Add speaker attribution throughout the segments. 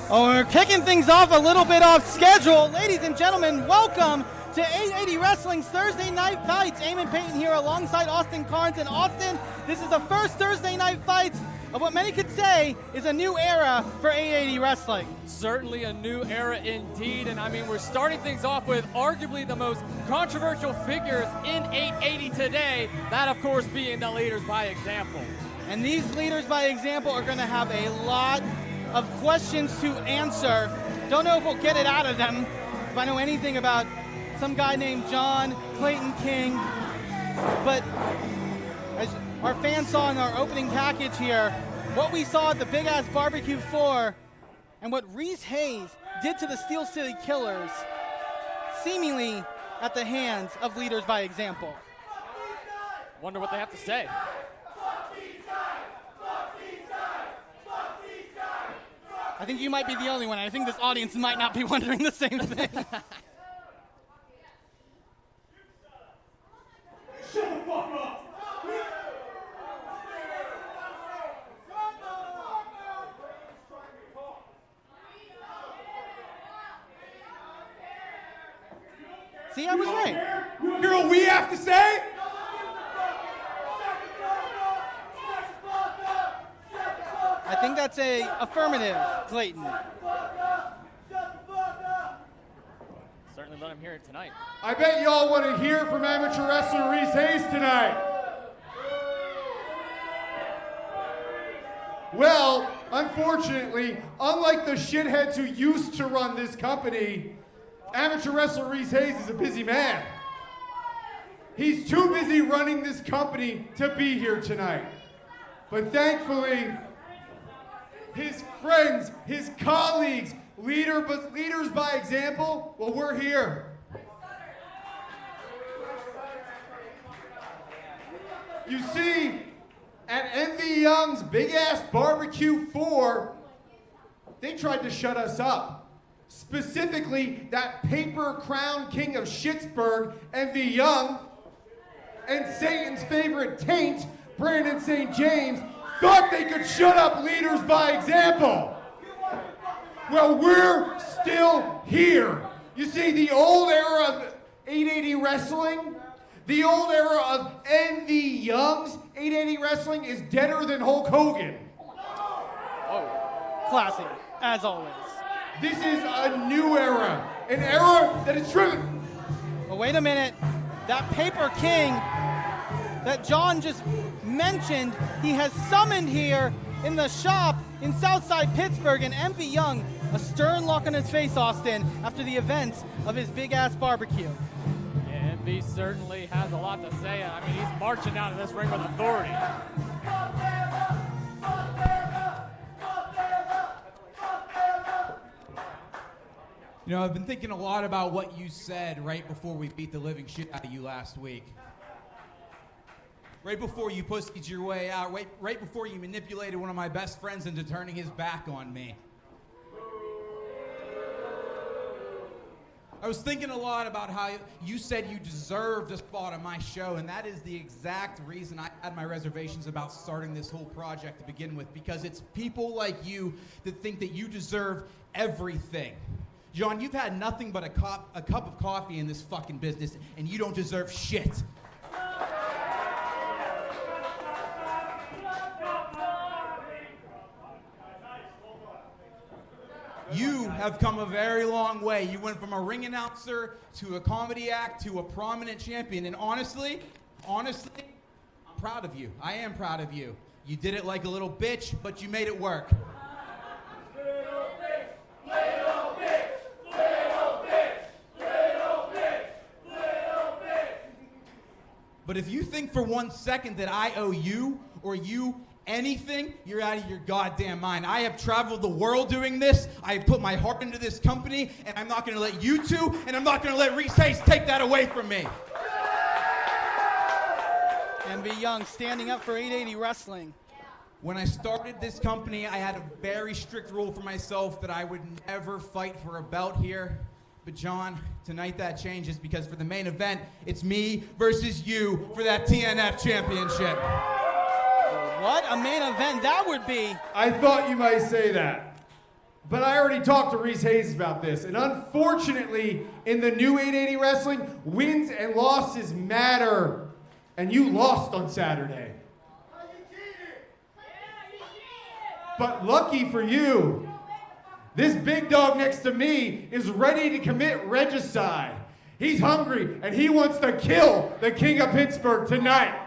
Speaker 1: Oh, we're kicking things off a little bit off schedule. Ladies and gentlemen, welcome to 880 Wrestling's Thursday Night Fights. Eamon Payton here alongside Austin Carnes. And Austin, this is the first Thursday Night Fights of what many could say is a new era for 880 Wrestling.
Speaker 2: Certainly a new era indeed, and I mean, we're starting things off with arguably the most controversial figures in 880 today, that of course being the leaders by example.
Speaker 1: And these leaders by example are going to have a lot of questions to answer. Don't know if we'll get it out of them. If I know anything about some guy named John, Clayton King, but as our fans saw in our opening package here, what we saw at the Big Ass Barbecue 4 and what Reese Hayes did to the Steel City Killers, seemingly at the hands of leaders by example.
Speaker 2: Wonder what they have to say.
Speaker 1: I think you might be the only one. I think this audience might not be wondering the same thing.
Speaker 3: Shut the fuck up!
Speaker 1: See, I was right.
Speaker 3: You hear what we have to say?
Speaker 1: I think that's a affirmative, Clayton.
Speaker 2: Certainly let him hear it tonight.
Speaker 3: I bet y'all want to hear from amateur wrestler Reese Hayes tonight. Well, unfortunately, unlike the shitheads who used to run this company, amateur wrestler Reese Hayes is a busy man. He's too busy running this company to be here tonight. But thankfully, his friends, his colleagues, leaders by example, well, we're here. You see, at Envy Young's Big Ass Barbecue 4, they tried to shut us up. Specifically, that paper crown king of Schittsburg, Envy Young, and Satan's favorite taint, Brandon St. James, thought they could shut up leaders by example. Well, we're still here. You see, the old era of 880 Wrestling, the old era of Envy Young's 880 Wrestling is deader than Hulk Hogan.
Speaker 1: Oh, classy, as always.
Speaker 3: This is a new era, an era that is driven.
Speaker 1: Well, wait a minute. That Paper King that John just mentioned, he has summoned here in the shop in Southside Pittsburgh, and Envy Young, a stern look on his face, Austin, after the events of his Big Ass Barbecue.
Speaker 2: Yeah, Envy certainly has a lot to say. I mean, he's marching out of this ring with authority.
Speaker 4: You know, I've been thinking a lot about what you said right before we beat the living shit out of you last week. Right before you pussied your way out, right before you manipulated one of my best friends into turning his back on me. I was thinking a lot about how you said you deserved a spot on my show, and that is the exact reason I had my reservations about starting this whole project to begin with, because it's people like you that think that you deserve everything. John, you've had nothing but a cup of coffee in this fucking business, and you don't deserve shit. You have come a very long way. You went from a ring announcer to a comedy act to a prominent champion. And honestly, I'm proud of you. I am proud of you. You did it like a little bitch, but you made it work.
Speaker 5: Little bitch, little bitch, little bitch, little bitch, little bitch.
Speaker 4: But if you think for 1 second that I owe you or you anything, you're out of your goddamn mind. I have traveled the world doing this. I have put my heart into this company, and I'm not going to let you two, and I'm not going to let Reese Hayes take that away from me.
Speaker 1: MV Young standing up for 880 Wrestling.
Speaker 4: When I started this company, I had a very strict rule for myself that I would never fight for a belt here. But John, tonight that changes, because for the main event, it's me versus you for that TNF championship.
Speaker 1: What a main event that would be.
Speaker 3: I thought you might say that. But I already talked to Reese Hayes about this. And unfortunately, in the new 880 Wrestling, wins and losses matter. And you lost on Saturday. But lucky for you, this big dog next to me is ready to commit regicide. He's hungry, and he wants to kill the King of Pittsburgh tonight.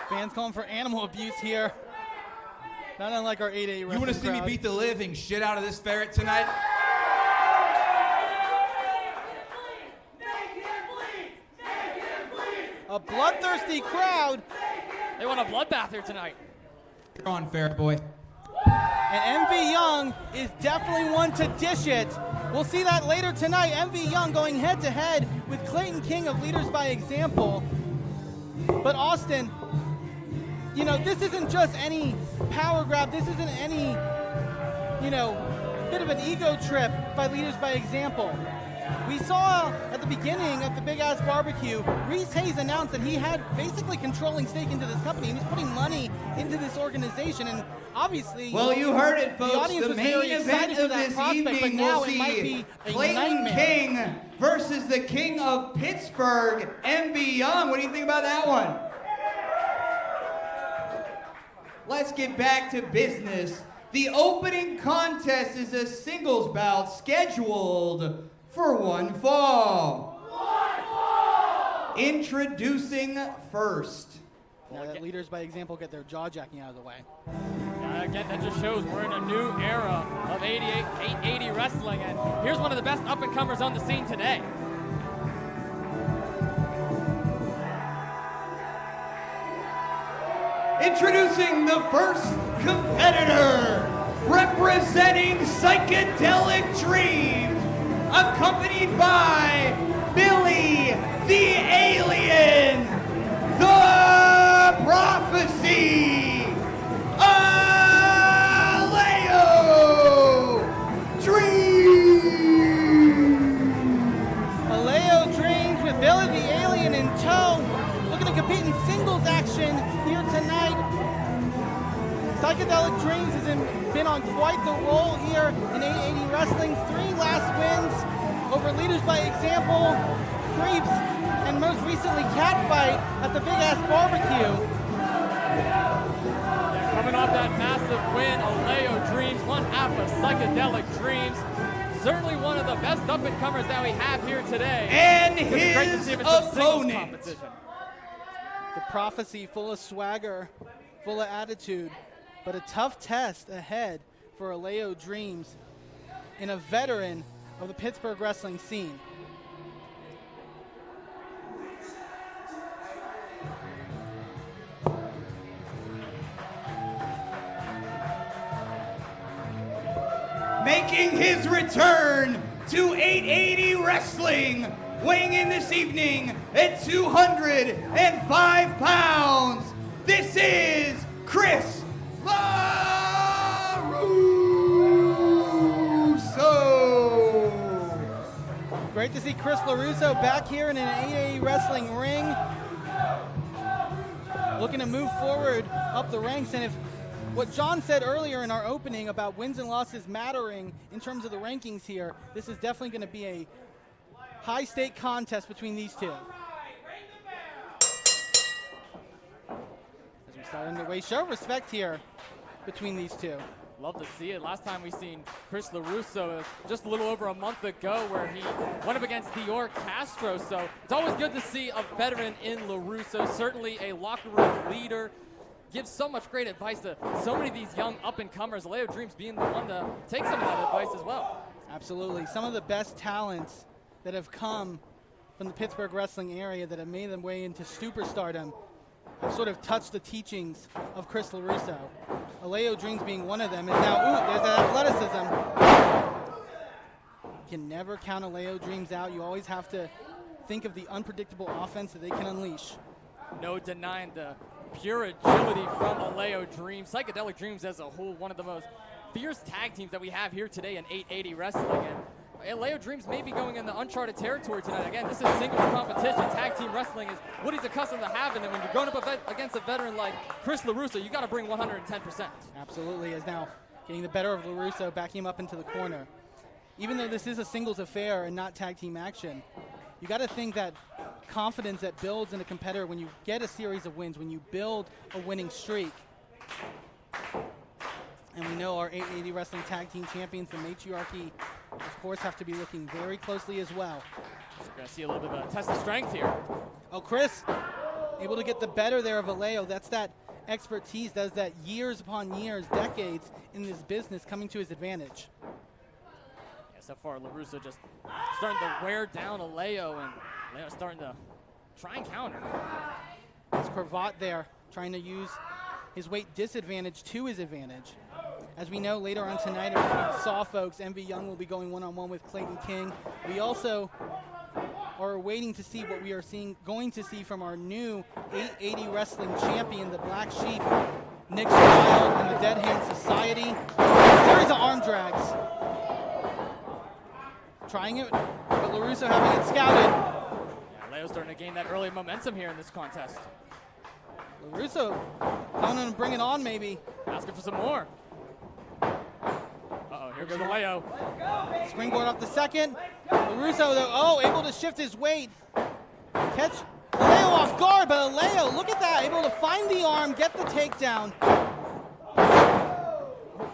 Speaker 1: Fans calling for animal abuse here. Not unlike our 880 Wrestling.
Speaker 4: You want to see me beat the living shit out of this ferret tonight?
Speaker 1: A bloodthirsty crowd.
Speaker 2: They want a bloodbath here tonight.
Speaker 4: You're on, ferret boy.
Speaker 1: And MV Young is definitely one to dish it. We'll see that later tonight. MV Young going head to head with Clayton King of Leaders by Example. But Austin, you know, this isn't just any power grab. This isn't any, you know, bit of an ego trip by Leaders by Example. We saw at the beginning of the Big Ass Barbecue, Reese Hayes announced that he had basically controlling stake into this company. He was putting money into this organization, and obviously,
Speaker 6: well, you heard it, folks.
Speaker 1: The audience was very excited for that prospect, but now it might be a
Speaker 6: Clayton
Speaker 1: nightmare.
Speaker 6: King versus the King of Pittsburgh, MV Young. What do you think about that one? Let's get back to business. The opening contest is a singles bout scheduled for one fall. Introducing first.
Speaker 1: Now that Leaders by Example get their jaw jacking out of the way.
Speaker 2: Again, that just shows we're in a new era of 880 wrestling, and here's one of the best up-and-comers on the scene today.
Speaker 6: Introducing the first competitor, representing Psychedelic Dreams, accompanied by Billy the Alien, the Prophecy, Alao Dreams.
Speaker 1: Alao Dreams with Billy the Alien in tow, looking to compete in singles action here tonight. Psychedelic Dreams has been on quite the roll here in 880 Wrestling. 3 last wins over Leaders by Example, Creeps, and most recently Catfight at the Big Ass Barbecue.
Speaker 2: Yeah, coming off that massive win, Alao Dreams, one half of Psychedelic Dreams. Certainly one of the best up-and-comers that we have here today.
Speaker 6: And
Speaker 2: It's great to
Speaker 6: his
Speaker 2: see him in some singles
Speaker 6: opponent.
Speaker 2: competition.
Speaker 1: The Prophecy, full of swagger, full of attitude, but a tough test ahead for Alao Dreams and a veteran of the Pittsburgh wrestling scene.
Speaker 6: Making his return to 880 Wrestling, weighing in this evening at 205 pounds, this is Chris LeRusso.
Speaker 1: Great to see Chris LeRusso back here in an 880 wrestling ring. Looking to move forward up the ranks, and if what John said earlier in our opening about wins and losses mattering in terms of the rankings here, this is definitely going to be a high-stake contest between these two. As we start underway, show respect here between these two.
Speaker 2: Love to see it. Last time we seen Chris LeRusso just a little over a month ago where he went up against Dior Castro. So it's always good to see a veteran in LeRusso, certainly a locker room leader. Gives so much great advice to so many of these young up-and-comers, Alao Dreams being the one to take some of that advice as well.
Speaker 1: Absolutely. Some of the best talents that have come from the Pittsburgh wrestling area that have made their way into superstardom have sort of touched the teachings of Chris LeRusso. Alao Dreams being one of them, and now, there's that athleticism. You can never count Alao Dreams out. You always have to think of the unpredictable offense that they can unleash.
Speaker 2: No denying the pure agility from Alao Dreams. Psychedelic Dreams as a whole, one of the most fierce tag teams that we have here today in 880 wrestling. And Alao Dreams may be going into uncharted territory tonight. Again, this is singles competition. Tag team wrestling is what he's accustomed to having. And when you're going up against a veteran like Chris LeRusso, you got to bring 110%.
Speaker 1: Absolutely, is now getting the better of LeRusso, backing him up into the corner. Even though this is a singles affair and not tag team action, you got to think that confidence that builds in a competitor when you get a series of wins, when you build a winning streak. And we know our 880 Wrestling Tag Team Champions, the Matriarchy, of course, have to be looking very closely as well.
Speaker 2: So we're going to see a little bit of a test of strength here.
Speaker 1: Oh, Chris, able to get the better there of Alao. That's that expertise, that's that years upon years, decades in this business coming to his advantage.
Speaker 2: Yeah, so far, LeRusso just starting to wear down Alao, and Alao starting to try and counter.
Speaker 1: It's Cravat there, trying to use his weight disadvantage to his advantage. As we know, later on tonight, as we saw, folks, MV Young will be going one-on-one with Clayton King. We also are waiting to see what we are going to see from our new 880 Wrestling champion, the Black Sheep, Nix Wilde, and the Dead Hand Society. A series of arm drags. Trying it, but LeRusso having it scouted.
Speaker 2: Yeah, Alao's starting to gain that early momentum here in this contest.
Speaker 1: LeRusso coming and bring it on, maybe.
Speaker 2: Asking for some more. Uh-oh, here goes Alao.
Speaker 1: Springboard off the second. LeRusso, though, able to shift his weight. Catch Alao off guard, but Alao, look at that, able to find the arm, get the takedown.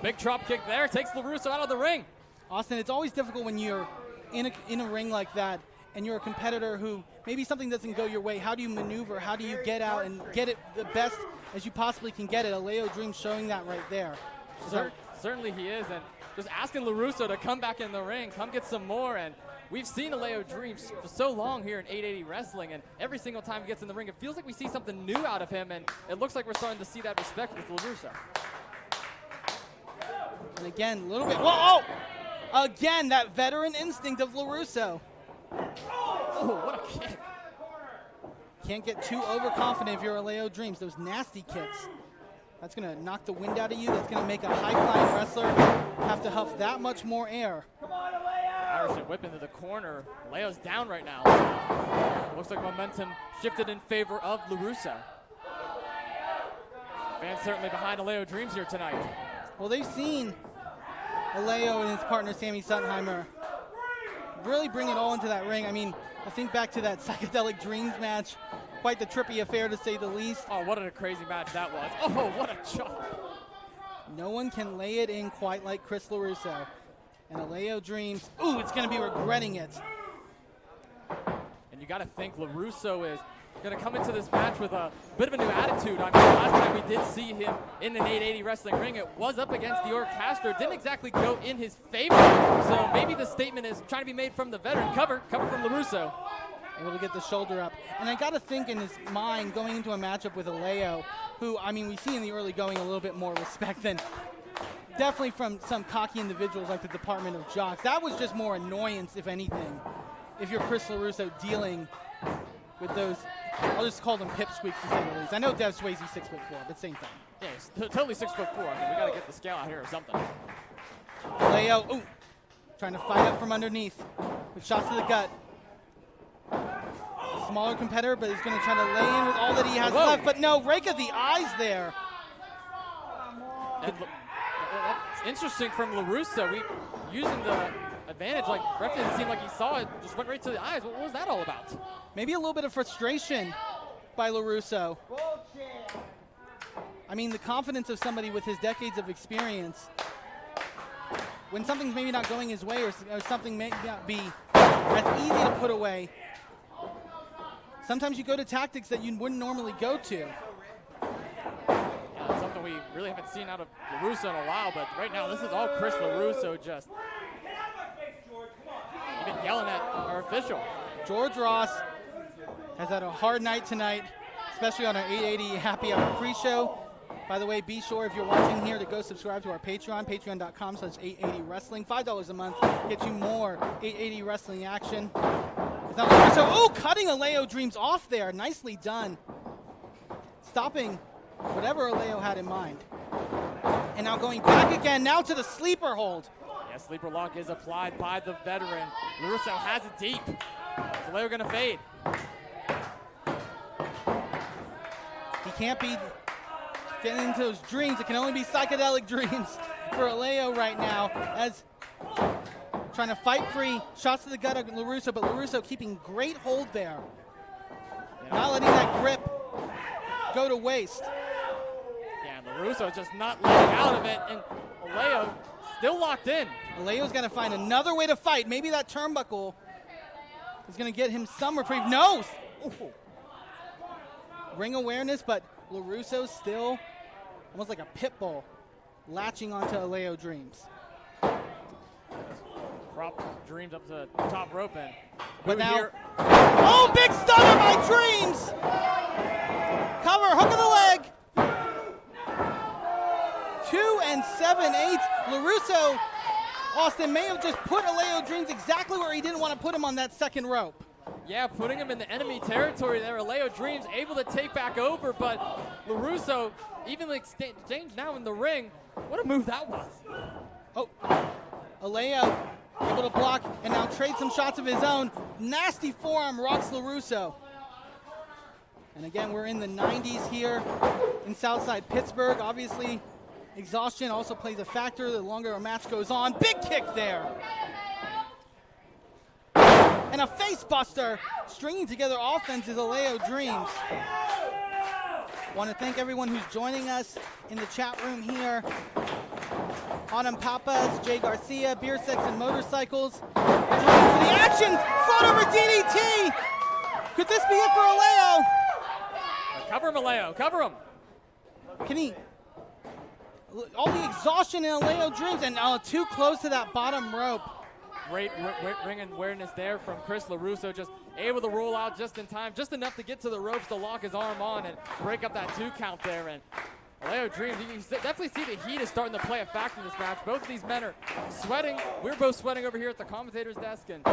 Speaker 2: Big drop kick there, takes LeRusso out of the ring.
Speaker 1: Austin, it's always difficult when you're in a ring like that and you're a competitor who maybe something doesn't go your way. How do you maneuver? How do you get out and get it the best as you possibly can get it? Alao Dreams showing that right there.
Speaker 2: Certainly he is, and just asking LeRusso to come back in the ring, come get some more, and we've seen Alao Dreams for so long here in 880 Wrestling, and every single time he gets in the ring, it feels like we see something new out of him, and it looks like we're starting to see that respect with LeRusso.
Speaker 1: And again, a little bit, whoa! Again, that veteran instinct of LeRusso.
Speaker 2: Oh, what a kick.
Speaker 1: Can't get too overconfident if you're Alao Dreams. Those nasty kicks. That's going to knock the wind out of you. That's going to make a high-flying wrestler have to huff that much more air.
Speaker 2: Irish whip into the corner. Leo's down right now. Looks like momentum shifted in favor of LeRusso. Fans certainly behind Alao Dreams here tonight.
Speaker 1: Well, they've seen Alao and his partner Sammy Suntheimer really bring it all into that ring. I mean, I think back to that Psychedelic Dreams match. Quite the trippy affair, to say the least.
Speaker 2: Oh, what a crazy match that was. Oh, what a chop.
Speaker 1: No one can lay it in quite like Chris LeRusso. And Alao Dreams, it's going to be regretting it.
Speaker 2: And you got to think LeRusso is going to come into this match with a bit of a new attitude. I mean, last time we did see him in an 880 wrestling ring, it was up against Dior Castro. It didn't exactly go in his favor. So maybe the statement is trying to be made from the veteran. Cover from LeRusso.
Speaker 1: Able to get the shoulder up. And I got to think in his mind going into a matchup with Alao, who, I mean, we see in the early going a little bit more respect than definitely from some cocky individuals like the Department of Jocks. That was just more annoyance, if anything. if you're Chris LeRusso dealing with those, I'll just call them pipsqueaks to say the least. I know Dev Swayze's 6'4", but same thing.
Speaker 2: Yeah, he's totally 6'4". I mean, we got to get the scale out here or something.
Speaker 1: Alao, ooh, trying to fight up from underneath with shots to the gut. A smaller competitor, but he's going to try to lay in with all that he has left. But no, rake of the eyes there.
Speaker 2: And that's interesting from LeRusso. Using the advantage, like, ref didn't seem like he saw it, just went right to the eyes. What was that all about?
Speaker 1: Maybe a little bit of frustration by LeRusso. I mean, the confidence of somebody with his decades of experience, when something's maybe not going his way or something may not be as easy to put away, sometimes you go to tactics that you wouldn't normally go to.
Speaker 2: Yeah, that's something we really haven't seen out of LeRusso in a while, but right now this is all Chris LeRusso just even yelling at our official.
Speaker 1: George Ross has had a hard night tonight, especially on our 880 Happy Hour pre-show. By the way, be sure if you're watching here to go subscribe to our Patreon, patreon.com/880wrestling. $5 a month gets you more 880 wrestling action. So, oh, cutting Alao Dreams off there. Nicely done. Stopping whatever Alao had in mind. And now going back again, now to the sleeper hold.
Speaker 2: Yeah, sleeper lock is applied by the veteran. LeRusso has it deep. Is Alao going to fade?
Speaker 1: He can't be getting into those dreams. It can only be psychedelic dreams for Alao right now, as trying to fight free. Shots to the gut of LeRusso, but LeRusso keeping great hold there. Yeah. Not letting that grip go to waste.
Speaker 2: Yeah, LeRusso just not letting out of it, and Alao still locked in.
Speaker 1: Alao's got to find another way to fight. Maybe that turnbuckle is going to get him some reprieve. No! Ooh. Ring awareness, but LeRusso still almost like a pit bull latching onto Alao Dreams.
Speaker 2: Drop Dreams up to the top rope and
Speaker 1: but now, oh, big stunner by Dreams! Cover, hook of the leg. 2 7/8. LeRusso, Austin may have just put Alao Dreams exactly where he didn't want to put him on that second rope.
Speaker 2: Yeah, putting him in the enemy territory there. Alao Dreams able to take back over, but LeRusso evenly exchanged now in the ring. What a move that was.
Speaker 1: Oh, Alao able to block and now trade some shots of his own. Nasty forearm rocks LeRusso. And again, we're in the 90s here in Southside Pittsburgh. Obviously, exhaustion also plays a factor the longer a match goes on. Big kick there. And a face buster, stringing together offense is Alao Dreams. Want to thank everyone who's joining us in the chat room here. Autumn Papas, Jay Garcia, Beer Sex and Motorcycles. And for the action, front over DDT. Could this be it for Alao?
Speaker 2: Cover him, Alao, cover him.
Speaker 1: Can he? All the exhaustion in Alao Dreams, and too close to that bottom rope.
Speaker 2: Great ring awareness there from Chris LeRusso, just able to roll out just in time, just enough to get to the ropes to lock his arm on and break up that 2 count there. And Alao Dreams, you can definitely see the heat is starting to play a factor in this match. Both of these men are sweating. We're both sweating over here at the commentator's desk.
Speaker 1: And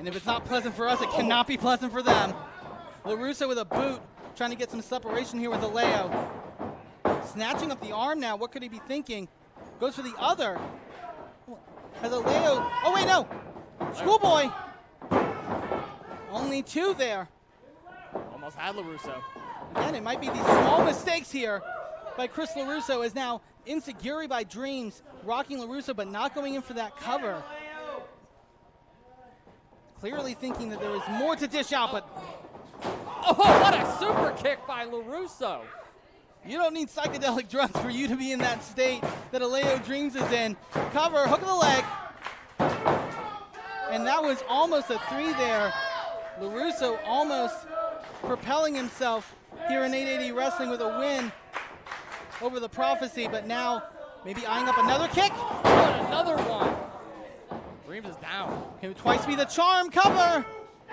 Speaker 1: if it's not pleasant for us, it cannot be pleasant for them. LeRusso with a boot, trying to get some separation here with Alao. Snatching up the arm now. What could he be thinking? Goes for the other. As Alao, oh wait, no. Schoolboy. Only 2 there.
Speaker 2: Almost had LeRusso.
Speaker 1: Again, it might be these small mistakes here by Chris LeRusso, as now insecurity by Dreams, rocking LeRusso, but not going in for that cover. Clearly thinking that there was more to dish out, but
Speaker 2: oh, what a super kick by LeRusso.
Speaker 1: You don't need psychedelic drugs for you to be in that state that Alao Dreams is in. Cover, hook of the leg. And that was almost a 3 there. LeRusso almost propelling himself here in 880 Wrestling with a win over the Prophecy, but now maybe eyeing up another kick.
Speaker 2: Oh, another one. Dreams is down.
Speaker 1: Can twice be the charm. Cover.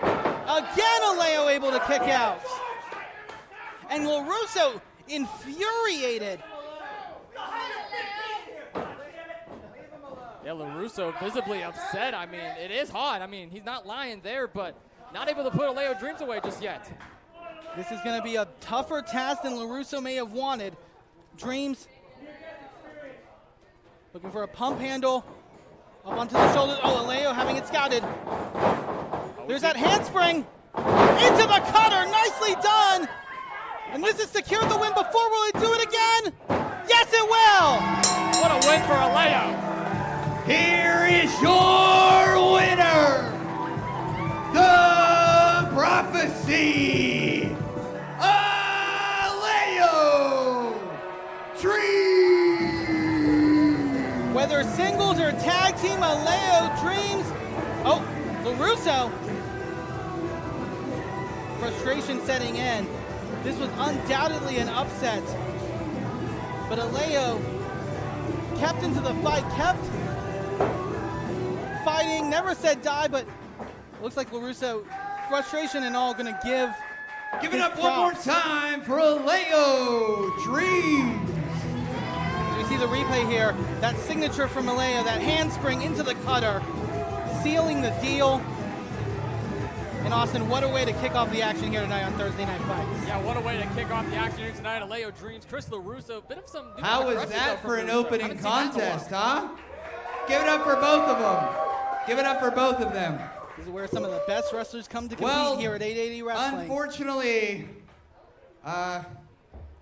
Speaker 1: Again, Alao able to kick out. And LeRusso infuriated.
Speaker 2: Yeah, LeRusso visibly upset. I mean, it is hot. I mean, he's not lying there, but not able to put Alao Dreams away just yet.
Speaker 1: This is going to be a tougher task than LeRusso may have wanted. Dreams looking for a pump handle up onto the shoulder. Oh, Alao having it scouted. There's that handspring into the cutter. Nicely done. And this has secured the win before. Will it do it again? Yes, it will.
Speaker 2: What a win for Alao.
Speaker 6: Here is your winner, the prophecy, Alao Dreams.
Speaker 1: Whether singles or tag team, Alao Dreams. Oh, LeRusso. Frustration setting in. This was undoubtedly an upset. But Alao kept into the fight, kept fighting, never said die, but looks like LeRusso, frustration and all, gonna give
Speaker 6: it up one more time for Alao Dreams.
Speaker 1: You see the replay here, that signature from Alao, that handspring into the cutter, sealing the deal. And Austin, what a way to kick off the action here tonight on Thursday Night Fights.
Speaker 2: Yeah, what a way to kick off the action here tonight. Alao Dreams, Chris LeRusso, bit of some.
Speaker 6: How was that for an opening contest, huh? Give it up for both of them. Give it up for both of them.
Speaker 1: This is where some of the best wrestlers come to compete here at 880 Wrestling.
Speaker 6: Unfortunately, I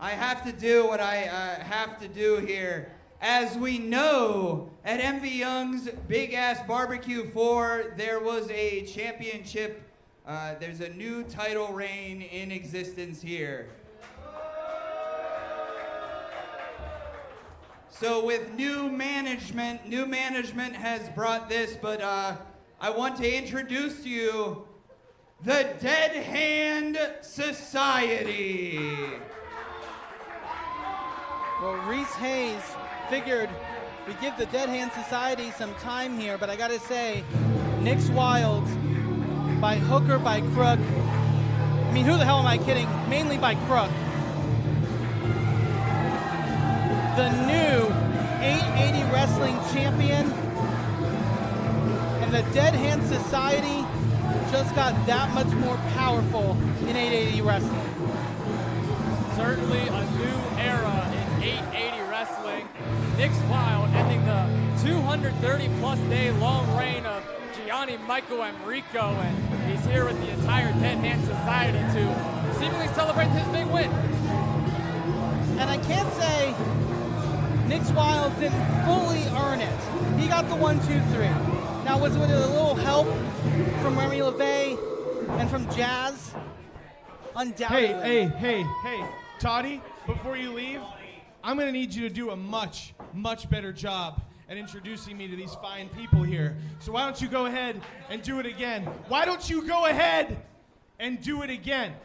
Speaker 6: have to do what I have to do here. As we know, at MV Young's Big Ass Barbecue 4, there was a championship. There's a new title reign in existence here. So with new management has brought this, but I want to introduce to you the Dead Hand Society.
Speaker 1: Well, Reese Hayes figured we give the Dead Hand Society some time here, but I gotta say, Nix Wilde, by hook or by crook, I mean, who the hell am I kidding? Mainly by crook. The new 880 Wrestling champion, and the Dead Hand Society just got that much more powerful in 880 Wrestling.
Speaker 2: Certainly a new era in 880 Wrestling. Nix Wilde ending the 230-plus day long reign of Gianni Michael Enrico, and he's here with the entire Dead Hand Society to seemingly celebrate his big win.
Speaker 1: And I can't say Nix Wilde didn't fully earn it. He got the 1, 2, 3. Now, was it with a little help from Remy LeVay and from Jazz? Undoubtedly.
Speaker 3: Hey, Toddy, before you leave, I'm going to need you to do a much better job at introducing me to these fine people here. So why don't you go ahead and do it again? Why don't you go ahead and do it again?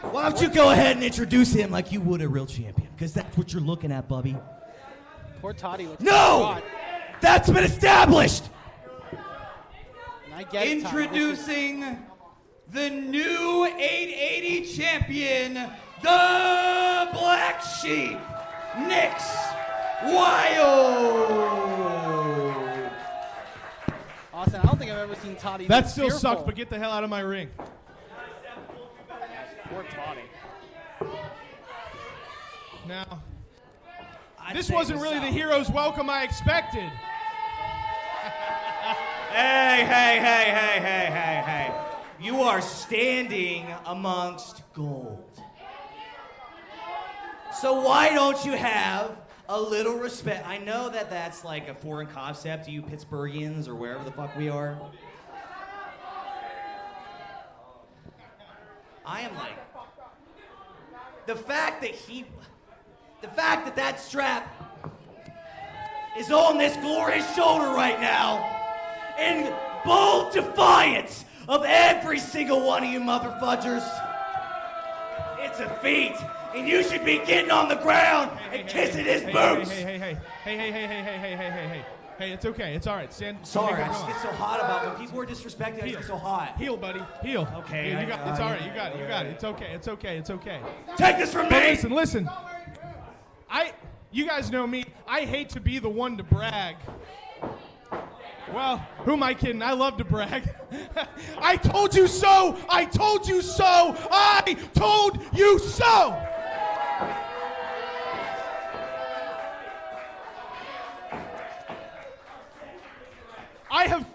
Speaker 7: Why don't you go ahead and introduce him like you would a real champion? Because that's what you're looking at, Bubby.
Speaker 1: Poor Toddy.
Speaker 7: No! That's been established!
Speaker 1: I get it,
Speaker 6: Introducing the new 880 champion, the Black Sheep, Nix Wilde.
Speaker 1: Austin, I don't think I've ever seen Toddy
Speaker 3: That
Speaker 1: this
Speaker 3: still
Speaker 1: fearful.
Speaker 3: sucks, but get the hell out of my ring.
Speaker 2: Poor Toddy.
Speaker 3: Now, this wasn't really the hero's welcome I expected.
Speaker 7: Hey. You are standing amongst gold. So why don't you have a little respect? I know that that's like a foreign concept to you Pittsburghians or wherever the fuck we are. I am like, the fact that that strap is on this glorious shoulder right now, in bold defiance of every single one of you motherfudgers, it's a feat, and you should be getting on the ground and kissing his boots.
Speaker 3: Hey, it's okay. It's all right. Stand.
Speaker 7: Sorry, I
Speaker 3: go
Speaker 7: just
Speaker 3: on.
Speaker 7: get so hot about when people are disrespected. I just get so hot.
Speaker 3: Heel, buddy. Heel.
Speaker 7: Okay,
Speaker 3: Heel,
Speaker 7: I-
Speaker 3: you got, it's all right. You got it. It's okay. It's okay.
Speaker 7: Take this from
Speaker 3: But
Speaker 7: me.
Speaker 3: listen. You guys know me. I hate to be the one to brag,
Speaker 8: Well, who am I kidding? I love to brag. I told you so! I told you so! I told you so! I have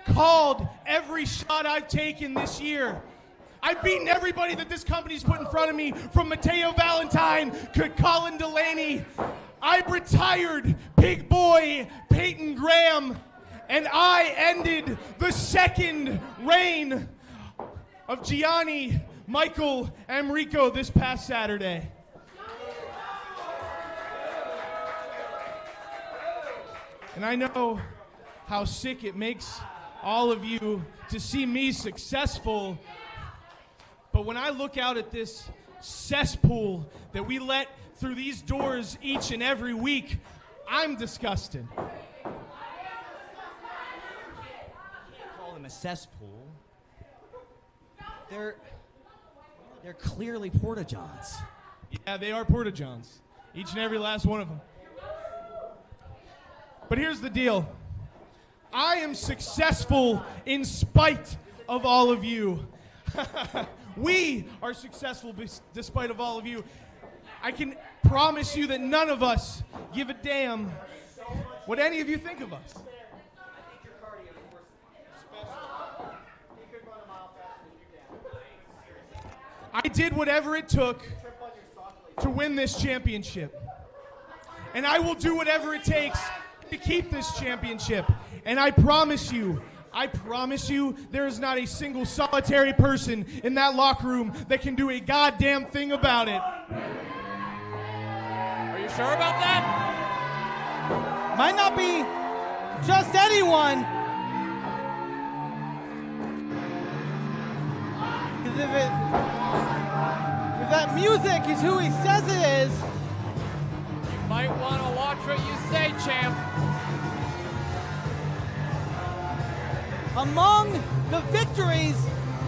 Speaker 8: called every shot I've taken this year. I've beaten everybody that this company's put in front of me, from Mateo Valentine to Colin Delaney. I retired Big Boy Peyton Graham, and I ended the second reign of Gianni Michael Enrico this past Saturday. And I know how sick it makes all of you to see me successful. But when I look out at this cesspool that we let through these doors each and every week, I'm disgusted.
Speaker 7: Call them a cesspool. They're clearly porta-johns.
Speaker 8: Yeah, they are porta-johns. Each and every last one of them. But here's the deal. I am successful in spite of all of you. We are successful despite of all of you. I can promise you that none of us give a damn what any of you think of us. I did whatever it took to win this championship. And I will do whatever it takes to keep this championship. And I promise you, there is not a single solitary person in that locker room that can do a goddamn thing about it.
Speaker 2: Are you sure about that?
Speaker 1: Might not be just anyone. Because if that music is who he says it is,
Speaker 2: You might want to watch what you say, champ.
Speaker 1: among the victories,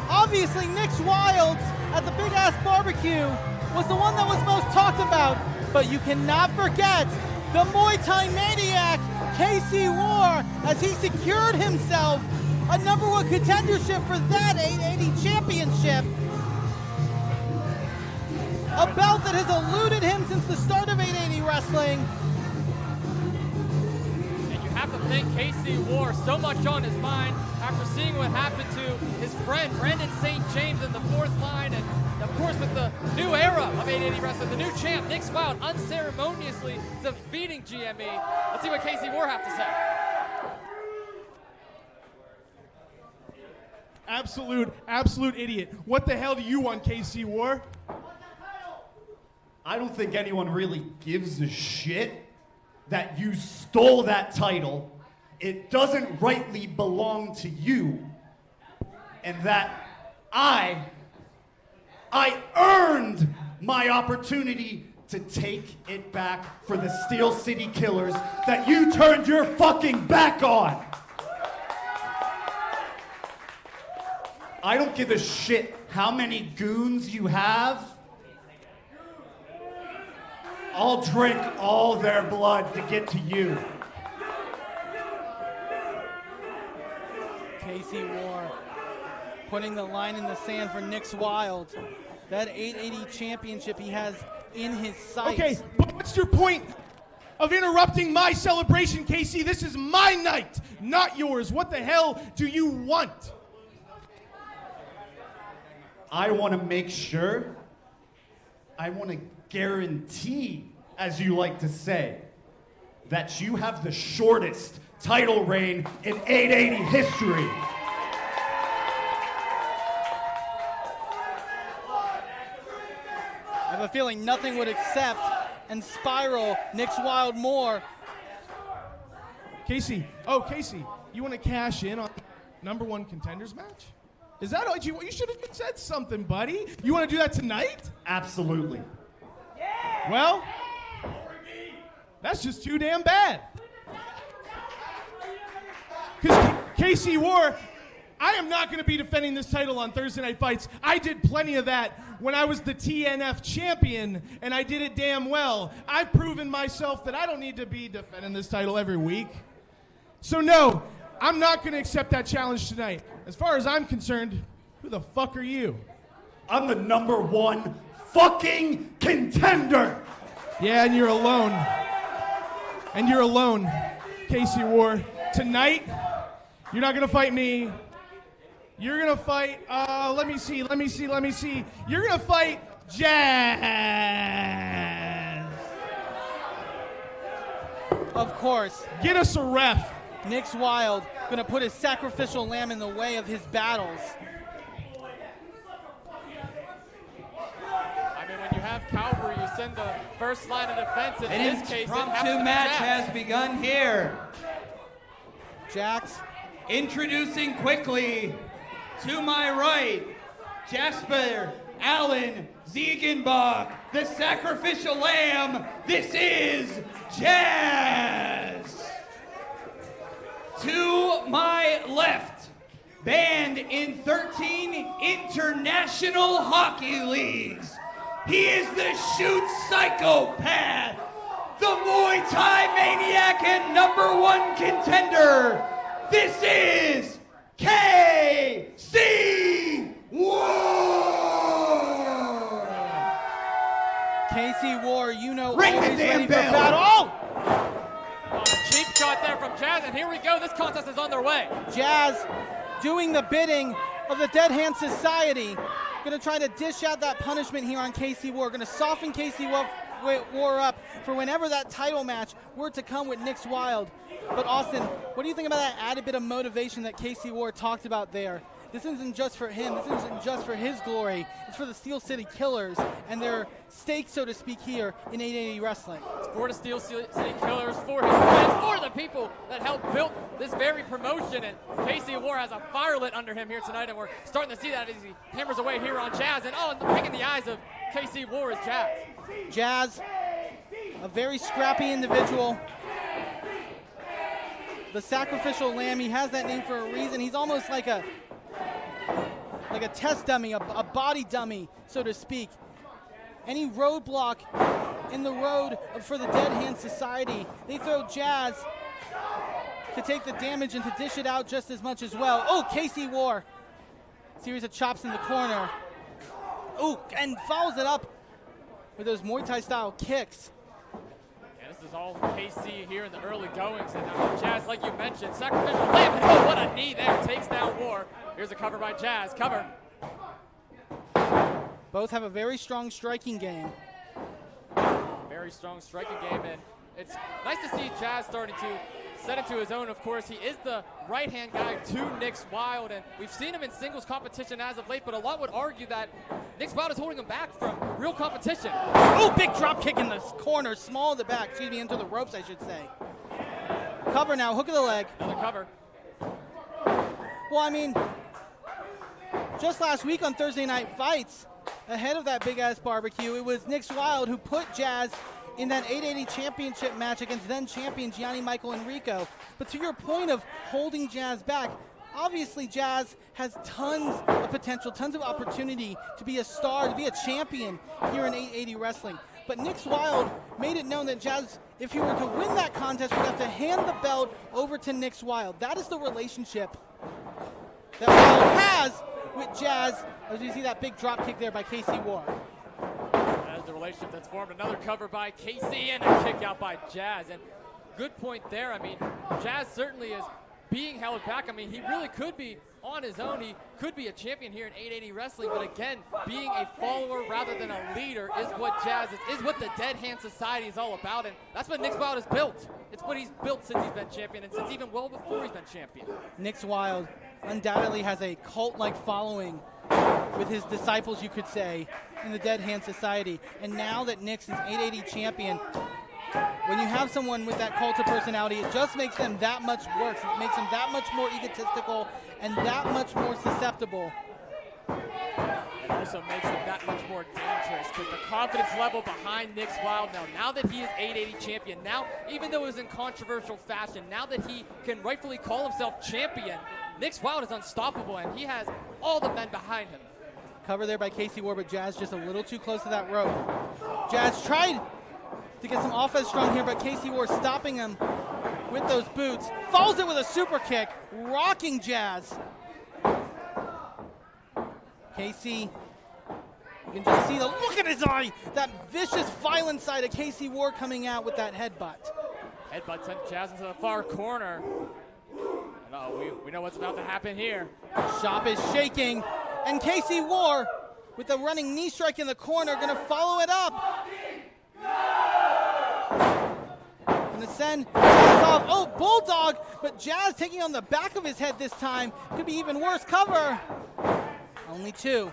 Speaker 1: obviously Nix Wilde at the Big Ass Barbecue was the one that was most talked about, but you cannot forget the Muay Thai maniac, KC Warr, as he secured himself a #1 contendership for that 880 championship. A belt that has eluded him since the start of 880 wrestling.
Speaker 2: And you have to thank KC Warr, so much on his mind after seeing what happened to his friend Brandon St. James in the 4th line, and of course with the new era of 880 wrestling, the new champ Nix Wilde unceremoniously defeating GME. Let's see what KC Warr have to say.
Speaker 8: Absolute idiot. What the hell do you want, KC Warr?
Speaker 3: I don't think anyone really gives a shit that you stole that title. It doesn't rightly belong to you. And that I earned my opportunity to take it back for the Steel City Killers that you turned your fucking back on. I don't give a shit how many goons you have. I'll drink all their blood to get to you.
Speaker 1: KC Warr putting the line in the sand for Nix Wilde. That 880 championship he has in his sights.
Speaker 8: Okay, but what's your point of interrupting my celebration, KC? This is my night, not yours. What the hell do you want?
Speaker 3: I want to make sure, I want to guarantee, as you like to say, that you have the shortest title reign in 880 history.
Speaker 1: I have a feeling nothing would accept and spiral Nix Wilde more.
Speaker 8: Casey, you want to cash in on #1 contenders match? Is that all you should have said something, buddy? You want to do that tonight?
Speaker 3: Absolutely.
Speaker 8: Well, that's just too damn bad. Because KC Warr, I am not going to be defending this title on Thursday Night Fights. I did plenty of that when I was the TNF champion, and I did it damn well. I've proven myself that I don't need to be defending this title every week. So no, I'm not going to accept that challenge tonight. As far as I'm concerned, who the fuck are you?
Speaker 9: I'm the #1 fucking contender.
Speaker 8: Yeah, and you're alone. And you're alone, Casey Warr. Tonight, you're not going to fight me. You're going to fight, let me see. You're going to fight Jazz.
Speaker 1: Of course.
Speaker 8: Get us a ref.
Speaker 1: Nix Wilde going to put his sacrificial lamb in the way of his battles.
Speaker 2: I mean, when you have Calvary, you send the first line of defense. In
Speaker 6: An
Speaker 2: this case,
Speaker 6: impromptu match has begun here.
Speaker 1: Jax.
Speaker 6: Introducing quickly, to my right, Jasper Allen Ziegenbach, the sacrificial lamb. This is Jazz. To my left, banned in 13 international hockey leagues. He is the shoot psychopath, the Muay Thai maniac and #1 contender. This is KC Warr.
Speaker 1: KC Warr, you know,
Speaker 9: Ring the
Speaker 1: always
Speaker 9: damn
Speaker 1: ready for
Speaker 9: bell.
Speaker 1: battle. Oh!
Speaker 2: Cheap shot there from Jazz, and here we go. This contest is on their way.
Speaker 1: Jazz doing the bidding of the Dead Hand Society. Going to try to dish out that punishment here on KC Warr. Going to soften KC Warr up for whenever that title match were to come with Nix Wilde. But Austin, what do you think about that added bit of motivation that KC Warr talked about there? This isn't just for him. This isn't just for his glory. It's for the Steel City Killers and their stake, so to speak, here in 880 Wrestling.
Speaker 2: It's for the Steel City Killers, for his fans, for the people that helped build this very promotion. And KC Warr has a fire lit under him here tonight, and we're starting to see that as he hammers away here on Jazz. And the pick in the eyes of KC Warr is Jazz.
Speaker 1: Jazz, a very scrappy individual. The sacrificial lamb, he has that name for a reason. He's almost like a test dummy, a body dummy, so to speak. Any roadblock in the road for the Dead Hand Society, they throw Jazz to take the damage and to dish it out just as much as well. Oh, KC Warr. Series of chops in the corner. Oh, and follows it up with those Muay Thai style kicks.
Speaker 2: And this is all KC here in the early goings. And now Jazz, like you mentioned, sacrificial lamb. Oh, what a knee there. Takes down Warr. Here's a cover by Jazz. Cover.
Speaker 1: Both have a very strong striking game.
Speaker 2: Very strong striking game. And it's nice to see Jazz starting to set it to his own. Of course, he is the right-hand guy to Nix Wilde. And we've seen him in singles competition as of late. But a lot would argue that Nix Wilde is holding him back from real competition.
Speaker 1: Oh, big drop kick in the corner. Small in the back. Excuse me, into the ropes, I should say. Cover now. Hook of the leg.
Speaker 2: Another cover.
Speaker 1: Well, I mean, just last week on Thursday Night Fights, ahead of that big-ass barbecue, it was Nix Wilde who put Jazz in that 880 championship match against then-champion Gianni Michael Enrico. But to your point of holding Jazz back, obviously Jazz has tons of potential, tons of opportunity to be a star, to be a champion here in 880 Wrestling. But Nix Wilde made it known that Jazz, if he were to win that contest, would have to hand the belt over to Nix Wilde. That is the relationship that Wilde has with Jazz, as you see that big drop kick there by KC Warr.
Speaker 2: That is the relationship that's formed. Another cover by KC and a kick out by Jazz. And good point there. I mean, Jazz certainly is being held back. I mean, he really could be on his own. He could be a champion here in 880 Wrestling. But again, being a follower rather than a leader is what Jazz is what the Dead Hand Society is all about. And that's what Nix Wilde has built. It's what he's built since he's been champion and since even well before he's been champion.
Speaker 1: Nix Wilde undoubtedly has a cult-like following with his disciples, you could say, in the Dead Hand Society. And now that Nix is 880 champion, when you have someone with that cult of personality, it just makes them that much worse. It makes them that much more egotistical and that much more susceptible.
Speaker 2: It also makes him that much more dangerous because the confidence level behind Nix Wilde now that he is 880 champion, now, even though it was in controversial fashion, now that he can rightfully call himself champion, Nix Wilde is unstoppable, and he has all the men behind him.
Speaker 1: Cover there by KC Warr, but Jazz just a little too close to that rope. Jazz tried to get some offense strong here, but KC Warr stopping him with those boots. Follows it with a super kick, rocking Jazz. Casey, you can just see the look in his eye, that vicious, violent side of Casey Warr coming out with that headbutt.
Speaker 2: Headbutt sent Jazz into the far corner. And, we know what's about to happen here.
Speaker 1: Shop is shaking, and Casey Warr, with the running knee strike in the corner, gonna follow it up. Gonna send Jazz off. Oh, Bulldog, but Jazz taking on the back of his head this time. Could be even worse. Cover. Only 2.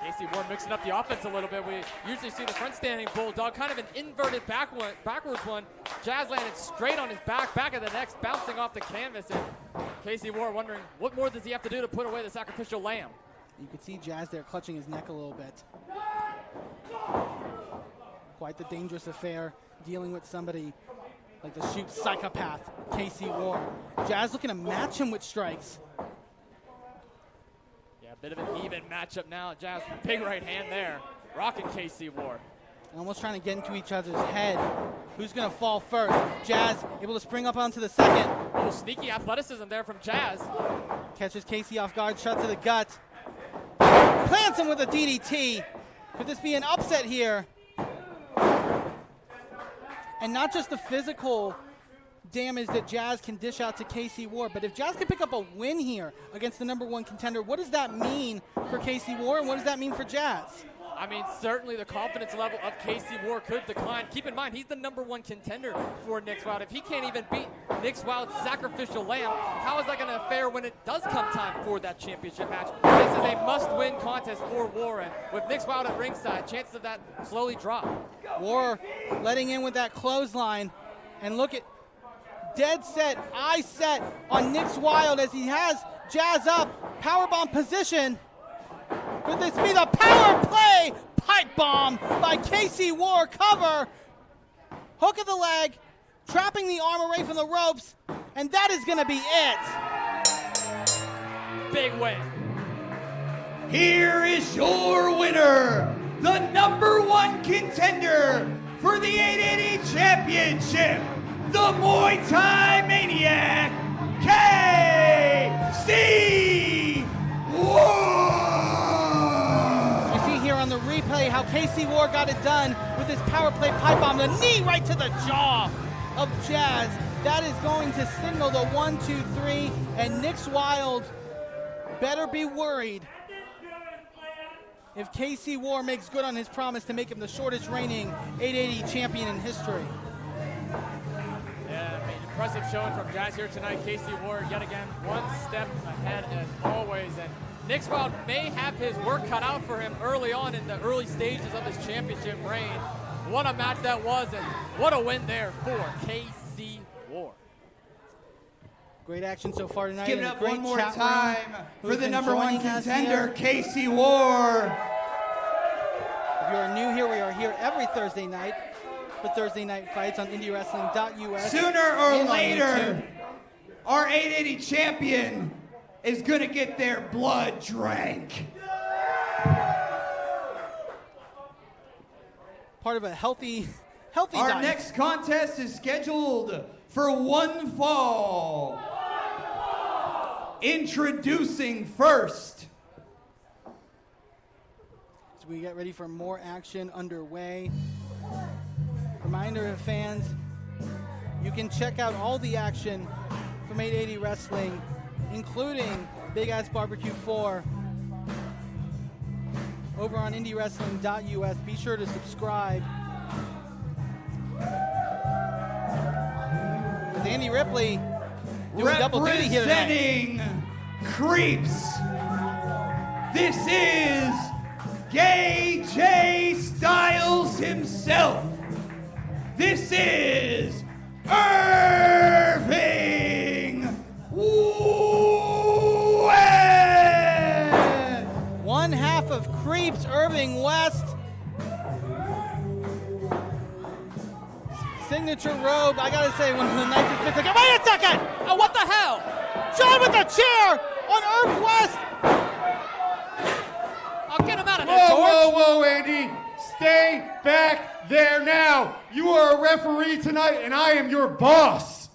Speaker 2: Casey Warr mixing up the offense a little bit. We usually see the front standing Bulldog, kind of an inverted backwards one. Jazz landed straight on his back of the neck, bouncing off the canvas. And Casey Warr wondering, what more does he have to do to put away the sacrificial lamb?
Speaker 1: You could see Jazz there clutching his neck a little bit. Quite the dangerous affair, dealing with somebody like the shoot psychopath, Casey Warr. Jazz looking to match him with strikes.
Speaker 2: Yeah, a bit of an even matchup now. Jazz, big right hand there, rocking Casey Warr.
Speaker 1: Almost trying to get into each other's head. Who's going to fall first? Jazz able to spring up onto the second.
Speaker 2: A little sneaky athleticism there from Jazz.
Speaker 1: Catches Casey off guard, shot to the gut. Plants him with a DDT. Could this be an upset here? And not just the physical damage that Jazz can dish out to Casey Warr, but if Jazz can pick up a win here against the #1 contender, what does that mean for Casey Warr, and what does that mean for Jazz?
Speaker 2: I mean, certainly the confidence level of Casey Warr could decline. Keep in mind, he's the #1 contender for Nix Wilde. If he can't even beat Nix Wilde's sacrificial lamb, how is that going to fare when it does come time for that championship match? This is a must-win contest for Warr, and with Nix Wilde at ringside, chances of that slowly drop.
Speaker 1: Warr letting in with that clothesline, and look at dead set, eye set on Nix Wilde as he has Jazz up, powerbomb position. Could this be the power play? Pipe bomb by Casey Warr, cover. Hook of the leg, trapping the arm away from the ropes, and that is gonna be it.
Speaker 2: Big win.
Speaker 6: Here is your winner, the #1 contender for the 880 Championship, the Muay Thai Maniac, Casey Warr.
Speaker 1: You see here on the replay how Casey Warr got it done with his power play pipe bomb, the knee right to the jaw of Jazz. That is going to signal the 1, 2, 3, and Nix Wilde better be worried if Casey Warr makes good on his promise to make him the shortest reigning 880 champion in history.
Speaker 2: Yeah, I mean, impressive showing from Jazz here tonight. Casey Warr, yet again, one step ahead as always. And Nix Wilde may have his work cut out for him early on in the early stages of his championship reign. What a match that was, and what a win there for Casey Warr.
Speaker 1: Great action so far tonight.
Speaker 6: Give it up
Speaker 1: great
Speaker 6: one more
Speaker 1: chat
Speaker 6: time
Speaker 1: room.
Speaker 6: for the #1
Speaker 1: joining us
Speaker 6: contender,
Speaker 1: here.
Speaker 6: Casey Warr.
Speaker 1: If you are new here, we are here every Thursday night for Thursday Night Fights on IndyWrestling.us.
Speaker 6: Sooner or
Speaker 1: and on
Speaker 6: later,
Speaker 1: YouTube.
Speaker 6: our 880 champion is going to get their blood drank.
Speaker 1: Part of a healthy
Speaker 6: Our
Speaker 1: diet.
Speaker 6: next contest is scheduled for one fall. Introducing first.
Speaker 1: So we get ready for more action underway. Reminder to fans, you can check out all the action from 880 Wrestling, including Big Ass Barbecue 4, over on IndyWrestling.us. Be sure to subscribe. With Andy Ripley doing double duty here tonight.
Speaker 6: Representing Creeps, this is Gay J Styles himself. This is Irving West.
Speaker 1: One half of Creeps, Irving West. Signature robe, I gotta say, one of the nicest bits. Wait a second!
Speaker 2: Oh, what the hell?
Speaker 1: John with the chair on Irv West!
Speaker 2: I'll get him out of there,
Speaker 3: Whoa,
Speaker 2: George.
Speaker 3: whoa, whoa, Andy. Stay back there now. You are a referee tonight, and I am your boss.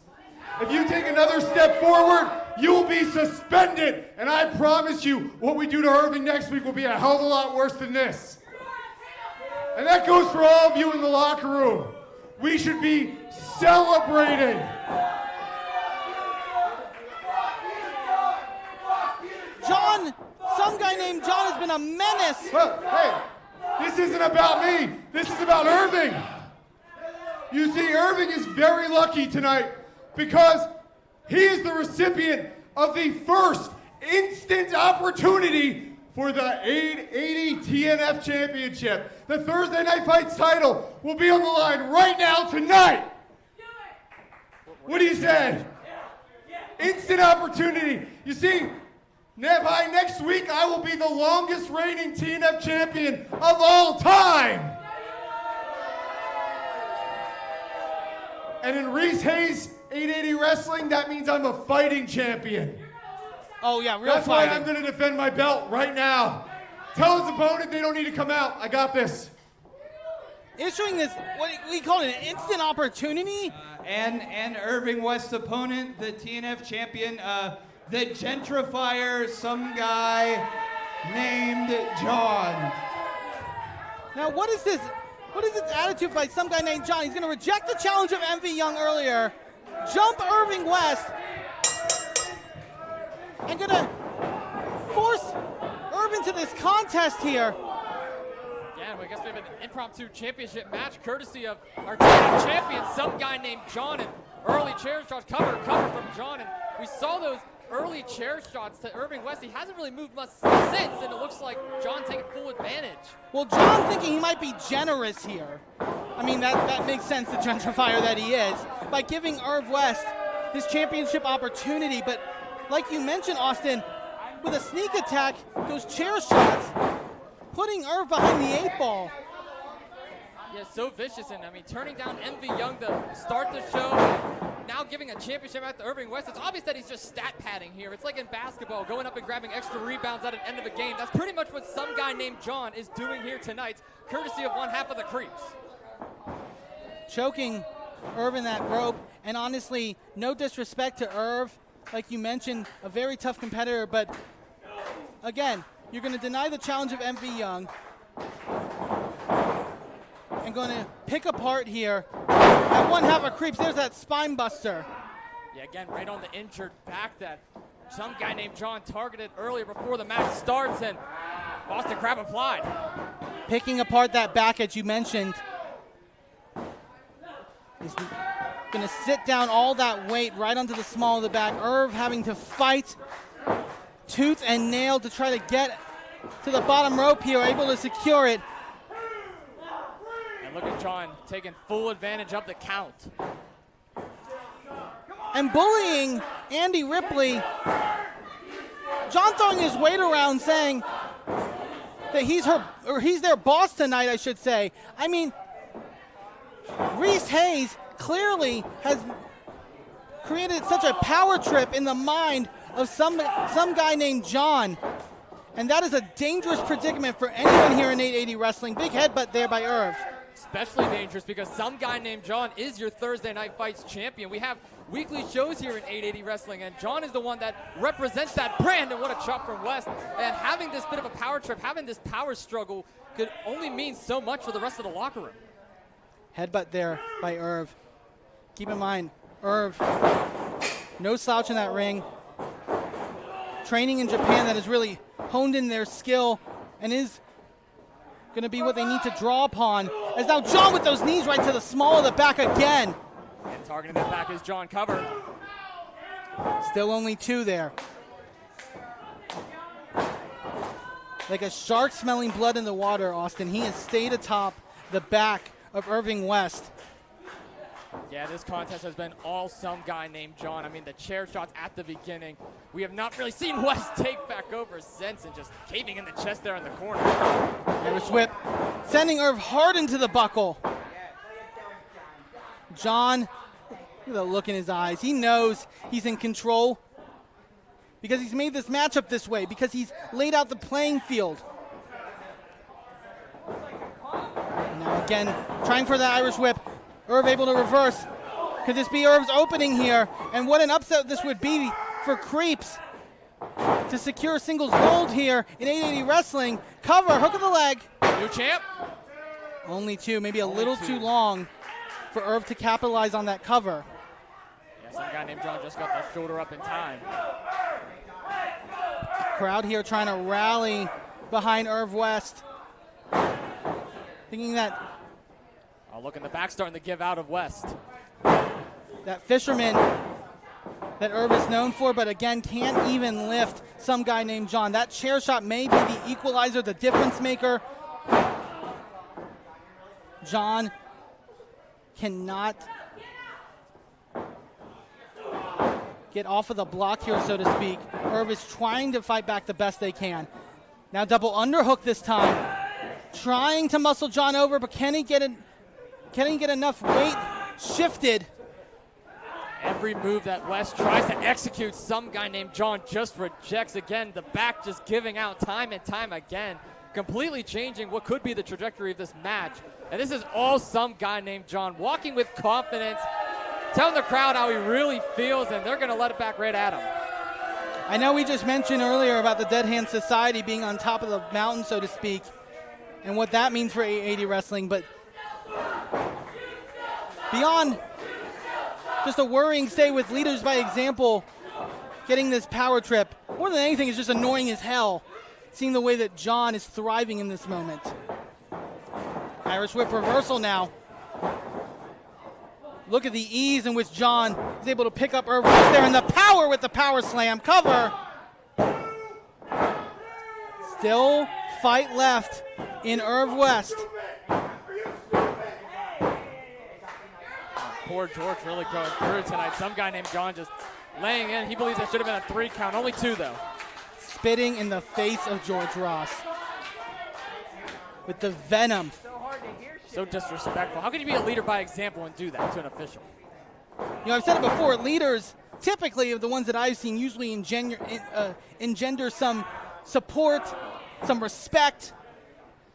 Speaker 3: If you take another step forward, you will be suspended. And I promise you, what we do to Irving next week will be a hell of a lot worse than this. And that goes for all of you in the locker room. We should be celebrating.
Speaker 1: John, some guy named John has been a menace.
Speaker 3: Well, hey, this isn't about me. This is about Irving. You see, Irving is very lucky tonight because he is the recipient of the first instant opportunity for the 880 TNF Championship. The Thursday Night Fights title will be on the line right now tonight. What do you say? Instant opportunity. You see, by next week, I will be the longest reigning TNF champion of all time. And in Reese Hayes 880 Wrestling, that means I'm a fighting champion.
Speaker 1: Oh, yeah, real
Speaker 3: That's
Speaker 1: fighting.
Speaker 3: why I'm going to defend my belt right now. Tell his opponent they don't need to come out. I got this.
Speaker 1: Issuing this, what we call it, an instant opportunity?
Speaker 6: And Irving West's opponent, the TNF champion, the gentrifier, some guy named John.
Speaker 1: Now, what is this attitude by some guy named John? He's going to reject the challenge of MV Young earlier, jump Irving West, and going to force Irving to this contest here.
Speaker 2: Yeah, I guess we have an impromptu championship match courtesy of our TNF champion, some guy named John, and early chair shots, cover from John, and we saw those early chair shots to Irving West. He hasn't really moved much since, and it looks like John taking full advantage.
Speaker 1: Well, John thinking he might be generous here. I mean, that makes sense, the gentrifier that he is, by giving Irv West this championship opportunity. But like you mentioned, Austin, with a sneak attack, those chair shots, putting Irv behind the 8 ball.
Speaker 2: Yeah, so vicious, and I mean, turning down MV Young to start the show, now giving a championship out to Irving West. It's obvious that he's just stat padding here. It's like in basketball, going up and grabbing extra rebounds at the end of a game. That's pretty much what some guy named John is doing here tonight, courtesy of one half of the creeps.
Speaker 1: Choking Irv in that rope, and honestly, no disrespect to Irv. Like you mentioned, a very tough competitor, but again, you're going to deny the challenge of MV Young and going to pick apart here at one half of creeps. There's that spine buster.
Speaker 2: Yeah, again, right on the injured back that some guy named John targeted earlier before the match starts, and Boston Crab applied.
Speaker 1: Picking apart that back, as you mentioned. He's going to sit down all that weight right onto the small of the back. Irv having to fight tooth and nail to try to get to the bottom rope here, able to secure it.
Speaker 2: And look at John taking full advantage of the count.
Speaker 1: And bullying Andy Ripley. John throwing his weight around, saying that he's their boss tonight, I should say. I mean, Reese Hayes clearly has created such a power trip in the mind of some guy named John. And that is a dangerous predicament for anyone here in 880 Wrestling. Big headbutt there by Irv.
Speaker 2: Especially dangerous because some guy named John is your Thursday Night Fights champion. We have weekly shows here in 880 Wrestling, and John is the one that represents that brand, and what a chop from West. And having this bit of a power trip, having this power struggle could only mean so much for the rest of the locker room.
Speaker 1: Headbutt there by Irv. Keep in mind, Irv, no slouch in that ring. Training in Japan that has really honed in their skill and is going to be what they need to draw upon. As now John with those knees right to the small of the back again.
Speaker 2: And targeting the back is John covered.
Speaker 1: Still only 2 there. Like a shark smelling blood in the water, Austin. He has stayed atop the back of Irving West.
Speaker 2: Yeah, this contest has been all some guy named John. I mean, the chair shots at the beginning. We have not really seen West take back over since, and just caving in the chest there in the corner.
Speaker 1: Irish whip, sending Irv hard into the buckle. John, look at the look in his eyes. He knows he's in control because he's made this matchup this way, because he's laid out the playing field. And now again, trying for that Irish whip. Irv able to reverse. Could this be Irv's opening here? And what an upset this would be for Creeps to secure singles gold here in 880 Wrestling. Cover, hook of the leg.
Speaker 2: New champ.
Speaker 1: Only two, maybe a little too long for Irv to capitalize on that cover.
Speaker 2: Yeah, some guy named John just got that shoulder up in time.
Speaker 1: Crowd here trying to rally behind Irv West. Thinking that...
Speaker 2: Oh, look in the back, starting to give out of West.
Speaker 1: That fisherman that Irv is known for, but again, can't even lift some guy named John. That chair shot may be the equalizer, the difference maker. John cannot get off of the block here, so to speak. Irv is trying to fight back the best they can. Now double underhook this time. Trying to muscle John over, but can he get enough weight shifted?
Speaker 2: Every move that West tries to execute, some guy named John just rejects again. The back just giving out time and time again, completely changing what could be the trajectory of this match. And this is all some guy named John, walking with confidence, telling the crowd how he really feels, and they're going to let it back right at him.
Speaker 1: I know we just mentioned earlier about the Dead Hand Society being on top of the mountain, so to speak, and what that means for 880 Wrestling, but beyond just a worrying stay with leaders by example, getting this power trip, more than anything, is just annoying as hell, seeing the way that John is thriving in this moment. Irish whip reversal now. Look at the ease in which John is able to pick up Irv West there, and the power with the power slam. Cover. Still fight left in Irv West.
Speaker 2: Poor George really going through tonight. Some guy named John just laying in. He believes it should have been a 3 count. Only 2, though.
Speaker 1: Spitting in the face of George Ross with the venom.
Speaker 2: So disrespectful. How can you be a leader by example and do that to an official?
Speaker 1: You know, I've said it before, leaders typically are the ones that I've seen usually engender some support, some respect.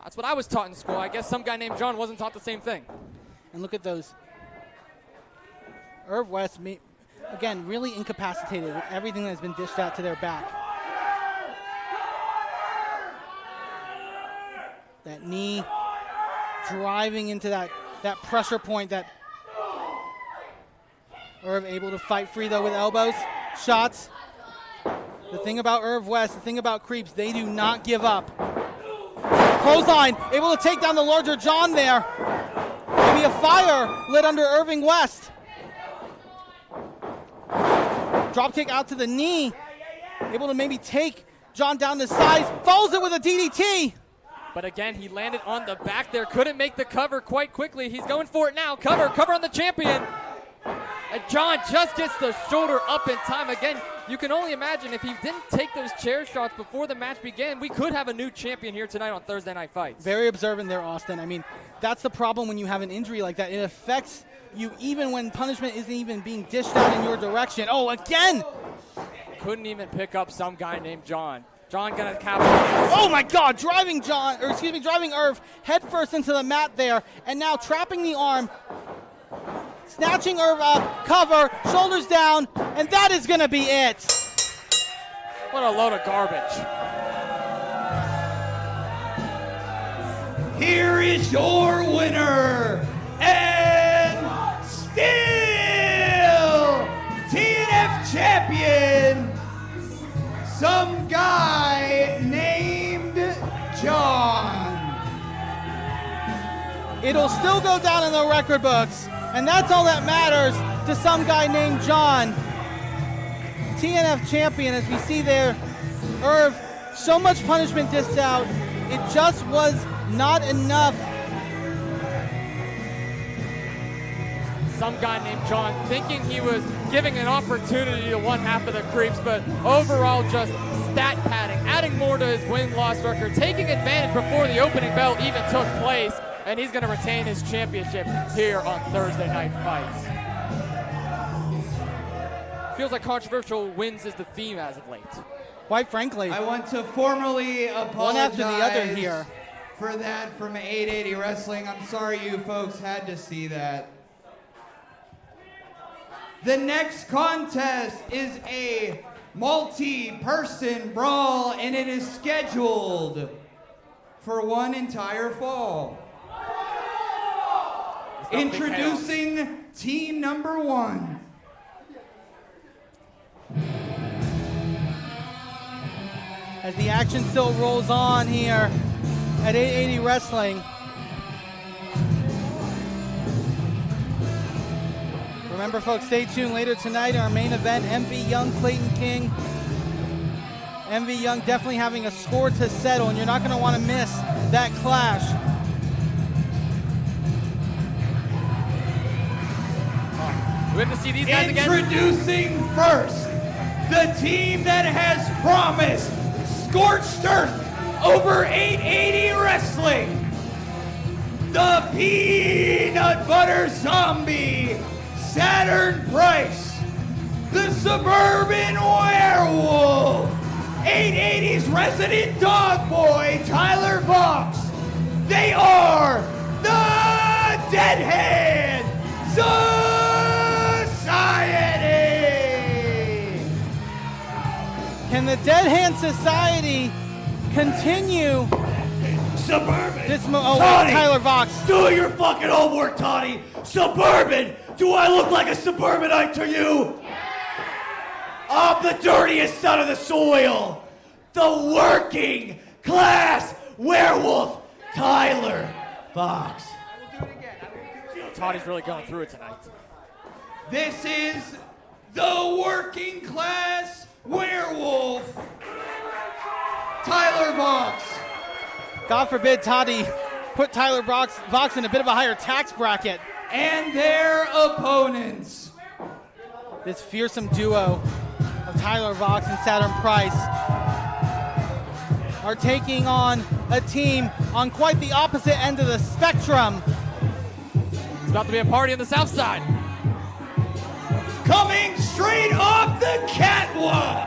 Speaker 2: That's what I was taught in school. I guess some guy named John wasn't taught the same thing.
Speaker 1: And look at those. Irv West, again, really incapacitated with everything that has been dished out to their back. That knee driving into that pressure point, that Irv able to fight free though with elbows, shots. The thing about Irv West, the thing about Creeps, they do not give up. Clothesline, able to take down the larger John there. Maybe a fire lit under Irving West. Drop kick out to the knee. Able to maybe take John down to size. Follows it with a DDT.
Speaker 2: But again, he landed on the back there. Couldn't make the cover quite quickly. He's going for it now. Cover on the champion. And John just gets the shoulder up in time. Again, you can only imagine if he didn't take those chair shots before the match began, we could have a new champion here tonight on Thursday Night Fights.
Speaker 1: Very observant there, Austin. I mean, that's the problem when you have an injury like that. It affects you even when punishment isn't even being dished out in your direction. Oh, again!
Speaker 2: Couldn't even pick up some guy named John. John gonna capitalize.
Speaker 1: Oh my God, driving Irv headfirst into the mat there, and now trapping the arm, snatching Irv up, cover, shoulders down, and that is gonna be it.
Speaker 2: What a load of garbage.
Speaker 6: Here is your winner, and still TNF champion, some guy named John.
Speaker 1: It'll still go down in the record books, and that's all that matters to some guy named John. TNF champion, as we see there, Irv, so much punishment dished out, it just was not enough.
Speaker 2: Some guy named John thinking he was giving an opportunity to one half of the Creeps, but overall just stat padding, adding more to his win-loss record, taking advantage before the opening bell even took place, and he's going to retain his championship here on Thursday Night Fights. Feels like controversial wins is the theme as of late.
Speaker 1: Quite frankly.
Speaker 6: I want to formally apologize
Speaker 1: one after the other here
Speaker 6: for that from 880 Wrestling. I'm sorry you folks had to see that. The next contest is a multi-person brawl, and it is scheduled for one entire fall. Introducing team number 1.
Speaker 1: As the action still rolls on here at 880 Wrestling. Remember, folks, stay tuned later tonight. Our main event, MV Young, Clayton King. MV Young definitely having a score to settle, and you're not going to want to miss that clash.
Speaker 2: We have to see these guys again.
Speaker 6: Introducing first, the team that has promised scorched earth over 880 Wrestling. The Peanut Butter Zombie, Saturn Price. The Suburban Werewolf, 880's resident dog boy, Tyler Voxx. They are the Dead Hand Society.
Speaker 1: Can the Dead Hand Society continue
Speaker 9: Suburban.
Speaker 1: this
Speaker 9: Toddy,
Speaker 1: Tyler Voxx.
Speaker 9: do your fucking homework, Toddy. Suburban. Do I look like a suburbanite to you? I'm the dirtiest son of the soil. The working class werewolf, Tyler Voxx.
Speaker 2: Toddy's really going through it tonight.
Speaker 6: This is the working class werewolf, Tyler Voxx.
Speaker 1: God forbid Toddy put Tyler Voxx in a bit of a higher tax bracket.
Speaker 6: And their opponents.
Speaker 1: This fearsome duo of Tyler Voxx and Saturn Price are taking on a team on quite the opposite end of the spectrum.
Speaker 2: It's about to be a party on the south side.
Speaker 6: Coming straight off the catwalk,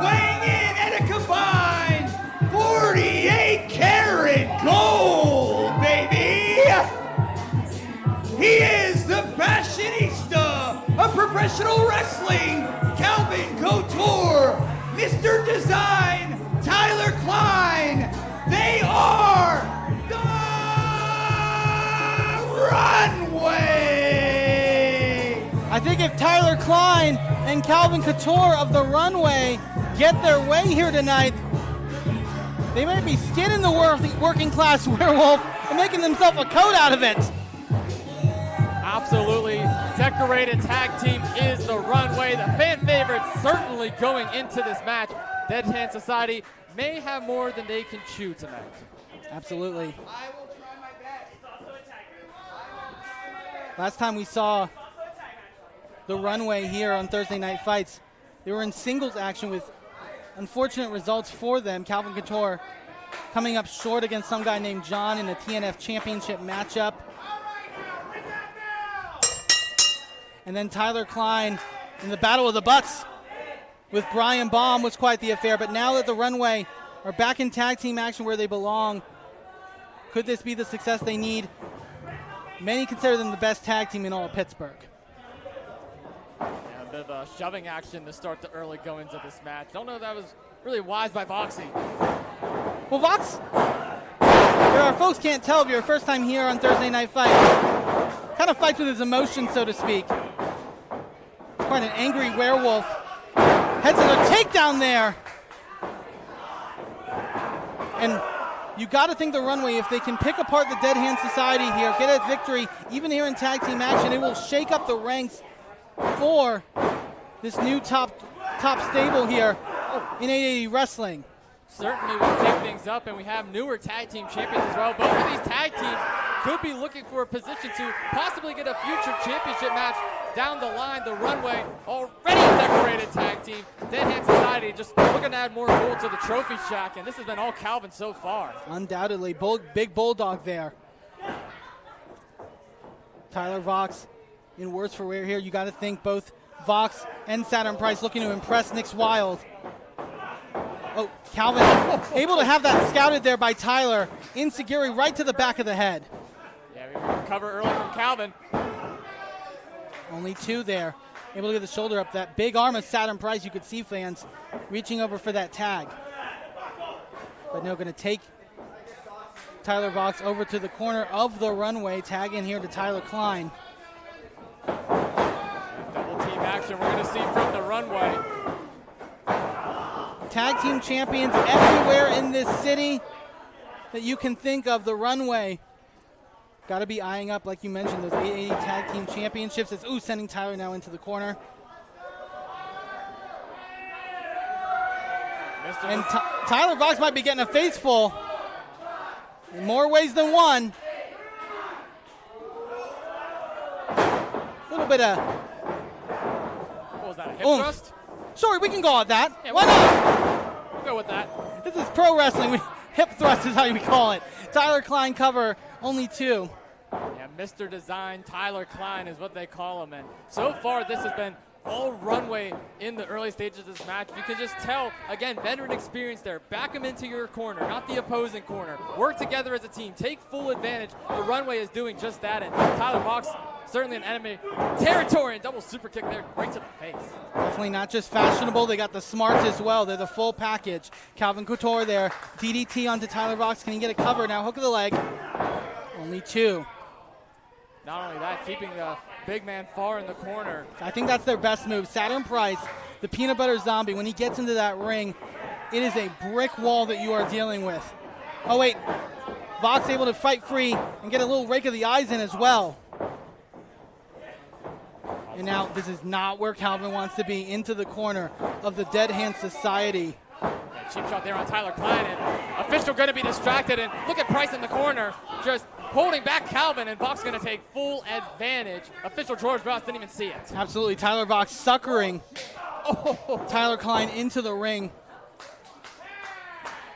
Speaker 6: weighing in at a combined 48 karat gold, baby. He is the fashionista of professional wrestling, Calvin Couture, Mr. Design, Tyler Klein. They are the Runway.
Speaker 1: I think if Tyler Klein and Calvin Couture of the Runway get their way here tonight, they might be skinning the working class werewolf and making themselves a coat out of it.
Speaker 2: Absolutely decorated tag team is the Runway. The fan favorite certainly going into this match. Dead Hand Society may have more than they can chew tonight.
Speaker 1: Absolutely.
Speaker 6: I will try my best.
Speaker 1: Last time we saw the Runway here on Thursday Night Fights, they were in singles action with unfortunate results for them. Calvin Couture coming up short against some guy named John in a TNF championship matchup. And then Tyler Klein in the Battle of the Butts with Brian Baum was quite the affair. But now that the Runway are back in tag team action where they belong, could this be the success they need? Many consider them the best tag team in all of Pittsburgh.
Speaker 2: Yeah, a bit of shoving action to start the early goings of this match. Don't know if that was really wise by Voxy.
Speaker 1: Well, Voxx, our folks can't tell if you're first time here on Thursday Night Fights. Kind of fights with his emotions, so to speak. Quite an angry werewolf. Heads to the takedown there. And you got to think the Runway, if they can pick apart the Dead Hand Society here, get a victory, even here in tag team action, it will shake up the ranks for this new top stable here in 880 Wrestling.
Speaker 2: Certainly will shake things up, and we have newer tag team champions as well. Both of these tag teams could be looking for a position to possibly get a future championship match down the line. The Runway, already decorated tag team. Dead Hand Society just looking to add more gold to the trophy shack, and this has been all Calvin so far.
Speaker 1: Undoubtedly, big bulldog there. Tyler Voxx in worse for wear here. You got to think both Voxx and Saturn Price looking to impress Nix Wilde. Oh, Calvin able to have that scouted there by Tyler. Insecurity right to the back of the head.
Speaker 2: Yeah, we recover early from Calvin.
Speaker 1: Only 2 there. Able to get the shoulder up. That big arm of Saturn Price. You could see fans reaching over for that tag. But no, going to take Tyler Voxx over to the corner of the runway. Tag in here to Tyler Klein.
Speaker 2: Double team action we're going to see from the runway.
Speaker 1: Tag team champions everywhere in this city that you can think of. The runway. Got to be eyeing up, like you mentioned, those 880 tag team championships. It's sending Tyler now into the corner. And Tyler Voxx might be getting a face full in more ways than one. A little bit of...
Speaker 2: What was that, a hip
Speaker 1: oomph.
Speaker 2: thrust?
Speaker 1: Sure, we can go with that.
Speaker 2: Yeah,
Speaker 1: why not?
Speaker 2: We'll go with that.
Speaker 1: This is pro wrestling. Hip thrust is how we call it. Tyler Klein cover, only 2.
Speaker 2: Yeah, Mr. Design, Tyler Klein is what they call him. And so far, this has been all runway in the early stages of this match. You can just tell, again, veteran experience there. Back him into your corner, not the opposing corner. Work together as a team. Take full advantage. The runway is doing just that. And Tyler Voxx, certainly an enemy territory. And double super kick there, right to the face.
Speaker 1: Definitely not just fashionable. They got the smarts as well. They're the full package. Calvin Couture there. DDT onto Tyler Voxx. Can he get a cover now? Hook of the leg. Only 2.
Speaker 2: Not only that, keeping the big man far in the corner.
Speaker 1: I think that's their best move. Saturn Price, the peanut butter zombie, when he gets into that ring, it is a brick wall that you are dealing with. Oh, wait. Voxx able to fight free and get a little rake of the eyes in as well. And now this is not where Calvin wants to be, into the corner of the Dead Hand Society.
Speaker 2: Cheap shot there on Tyler Klein, and official going to be distracted, and look at Price in the corner, just holding back Calvin, and Voxx going to take full advantage. Official George Ross didn't even see it.
Speaker 1: Absolutely, Tyler Voxx suckering Tyler Klein into the ring.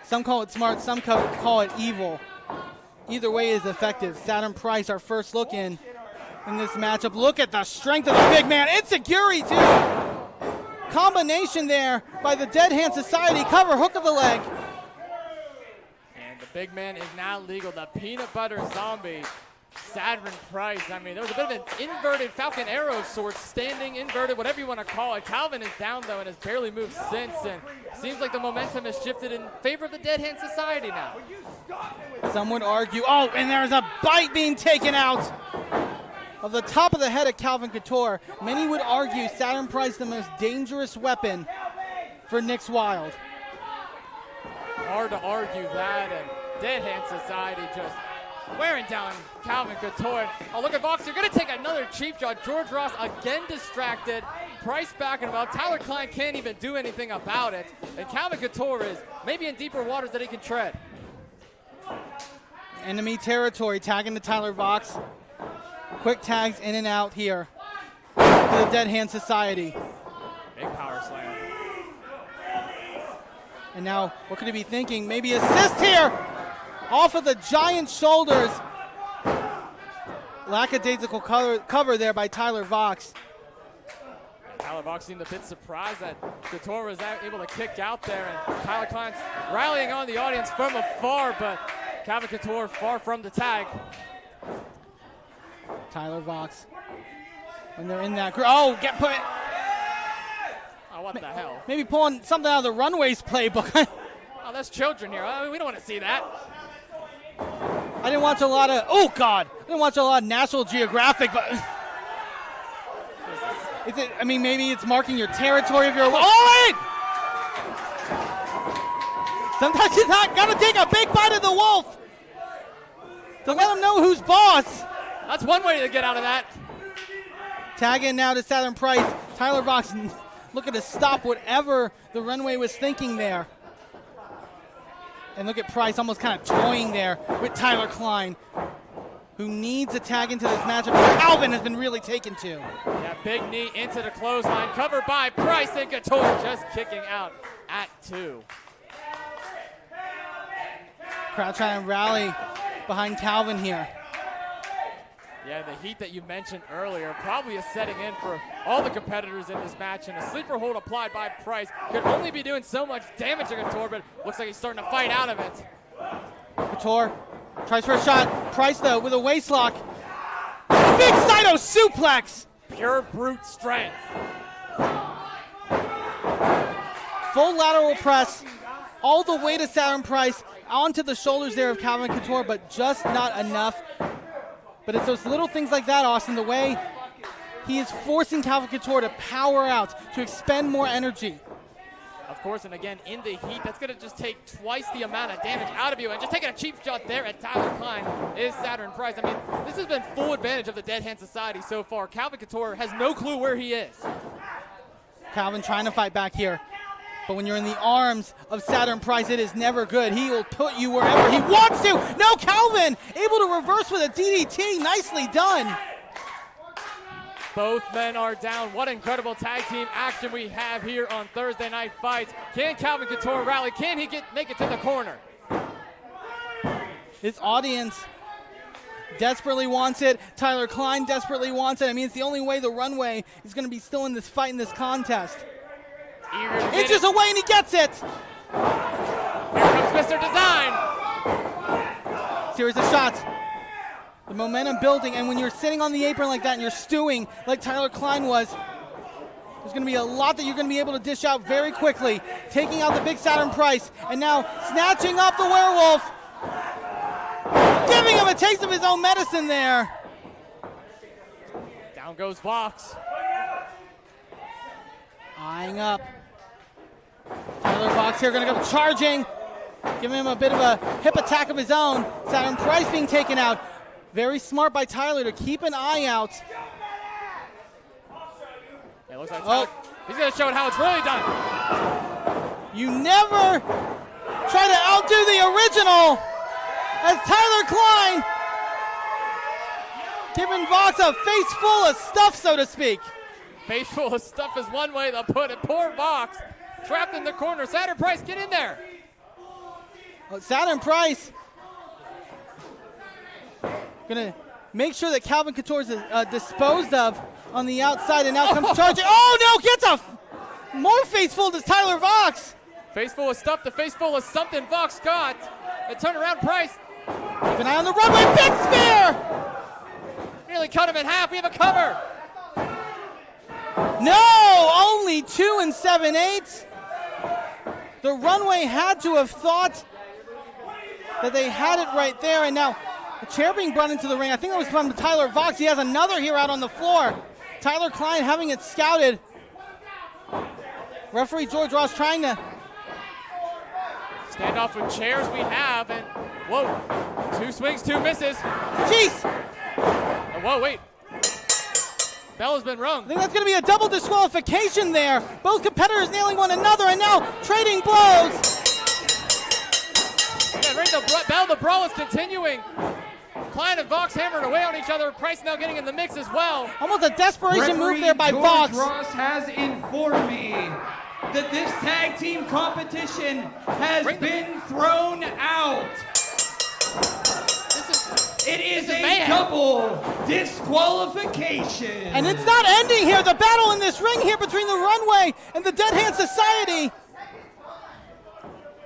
Speaker 1: Some call it smart, some call it evil. Either way is effective. Saturn Price, our first look in this matchup. Look at the strength of the big man. Insecurity too. Combination there by the Dead Hand Society. Cover, hook of the leg.
Speaker 2: And the big man is now legal. The peanut butter zombie, Saturn Price. I mean, there was a bit of an inverted Falcon Arrow sort, standing inverted, whatever you want to call it. Calvin is down, though, and has barely moved since. And seems like the momentum has shifted in favor of the Dead Hand Society now.
Speaker 1: Some would argue, oh, and there's a bite being taken out of the top of the head of Calvin Couture. Many would argue Saturn Price the most dangerous weapon for Nix Wilde.
Speaker 2: Hard to argue that, and Dead Hand Society just wearing down Calvin Couture. Oh, look at Voxx. You're going to take another cheap shot. George Ross again distracted. Price backing him up. Tyler Klein can't even do anything about it. And Calvin Couture is maybe in deeper waters that he can tread.
Speaker 1: Enemy territory, tagging to Tyler Voxx. Quick tags in and out here to the Dead Hand Society.
Speaker 2: Big power slam.
Speaker 1: And now, what could he be thinking? Maybe assist here! Off of the giant shoulders. Lackadaisical cover there by Tyler Voxx.
Speaker 2: Tyler Voxx seemed a bit surprised that Couture was able to kick out there, and Tyler Klein's rallying on the audience from afar, but Calvin Couture far from the tag.
Speaker 1: Tyler Voxx, when they're in that group. Oh, get put.
Speaker 2: Oh, what the hell?
Speaker 1: Maybe pulling something out of the Runway's playbook.
Speaker 2: Oh, there's children here. I mean, we don't want to see that.
Speaker 1: I didn't watch a lot of, oh God, I didn't watch a lot of National Geographic, but is it, I mean, maybe it's marking your territory if you're, oh, wait! Sometimes you got to take a big bite of the wolf to let them know who's boss.
Speaker 2: That's one way to get out of that.
Speaker 1: Tag in now to Saturn Price. Tyler Voxx looking to stop whatever the Runway was thinking there. And look at Price almost kind of toying there with Tyler Klein, who needs a tag into this matchup. Calvin has been really taken to.
Speaker 2: Yeah, big knee into the clothesline, covered by Price, and Couture just kicking out at 2.
Speaker 1: Crowd trying to rally behind Calvin here.
Speaker 2: Yeah, the heat that you mentioned earlier probably is setting in for all the competitors in this match, and a sleeper hold applied by Price could only be doing so much damage to Couture, but looks like he's starting to fight out of it.
Speaker 1: Couture tries for a shot. Price, though, with a waist lock. Big Saito suplex
Speaker 2: pure brute strength.
Speaker 1: Full lateral press all the way to Saturn Price, onto the shoulders there of Calvin Couture, but just not enough. But it's those little things like that, Austin, the way he is forcing Calvin Couture to power out, to expend more energy.
Speaker 2: Of course, and again, in the heat, that's going to just take twice the amount of damage out of you. And just taking a cheap shot there at Tyler Klein is Saturn Price. I mean, this has been full advantage of the Dead Hand Society so far. Calvin Couture has no clue where he is.
Speaker 1: Calvin trying to fight back here. But when you're in the arms of Saturn Price, it is never good. He will put you wherever he wants to. No, Calvin able to reverse with a DDT. Nicely done.
Speaker 2: Both men are down. What incredible tag team action we have here on Thursday Night Fights. Can Calvin Couture rally? Can he make it to the corner?
Speaker 1: His audience desperately wants it. Tyler Klein desperately wants it. I mean, it's the only way the Runway is going to be still in this fight, in this contest. Inches away, and he gets it.
Speaker 2: Here comes Mr. Design.
Speaker 1: Series of shots. The momentum building, and when you're sitting on the apron like that and you're stewing like Tyler Klein was, there's going to be a lot that you're going to be able to dish out very quickly. Taking out the big Saturn Price, and now snatching up the werewolf. Giving him a taste of his own medicine there.
Speaker 2: Down goes Voxx.
Speaker 1: Eyeing up. Tyler Voxx here going to go charging. Giving him a bit of a hip attack of his own. Saturn Price being taken out. Very smart by Tyler to keep an eye out.
Speaker 2: Yeah, it looks like Tyler, he's going to show it how it's really done.
Speaker 1: You never try to outdo the original, as Tyler Klein giving Voxx a face full of stuff, so to speak.
Speaker 2: Face full of stuff is one way to put it. Poor Voxx, trapped in the corner. Saturn Price, get in there.
Speaker 1: Saturn Price gonna make sure that Calvin Couture is disposed of on the outside, and now comes charging. Oh no, gets a more face full to Tyler Voxx.
Speaker 2: Face full of stuff, the face full of something Voxx got. A turnaround Price.
Speaker 1: Keep an eye on the runway, big spear!
Speaker 2: Nearly cut him in half, we have a cover.
Speaker 1: No, only 2 7/8. The Runway had to have thought that they had it right there, and now a chair being brought into the ring. I think that was from Tyler Voxx. He has another here out on the floor. Tyler Klein having it scouted. Referee George Ross trying to
Speaker 2: stand off with chairs we have, and whoa, 2 swings, 2 misses.
Speaker 1: Jeez!
Speaker 2: Oh, whoa, wait. Bell has been rung.
Speaker 1: I think that's going to be a double disqualification there. Both competitors nailing one another, and now trading blows.
Speaker 2: Yeah, ring the bell. The brawl is continuing. Klein and Voxx hammering away on each other. Price now getting in the mix as well.
Speaker 1: Almost a desperation move there by
Speaker 6: George
Speaker 1: Voxx.
Speaker 6: Ross has informed me that this tag team competition has been thrown out. It is a double disqualification.
Speaker 1: And it's not ending here. The battle in this ring here between the Runway and the Dead Hand Society.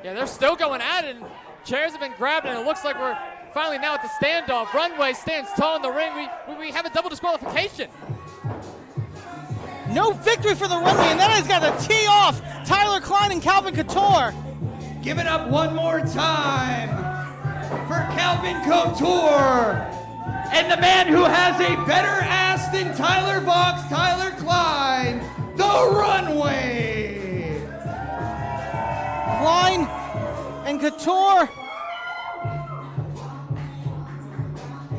Speaker 2: Yeah, they're still going at it. And chairs have been grabbed, and it looks like we're finally now at the standoff. Runway stands tall in the ring. We have a double disqualification.
Speaker 1: No victory for the Runway, and that has got to tee off Tyler Klein and Calvin Couture.
Speaker 6: Give it up one more time for Calvin Couture and the man who has a better ass than Tyler Voxx, Tyler Klein, the Runway.
Speaker 1: Klein and Couture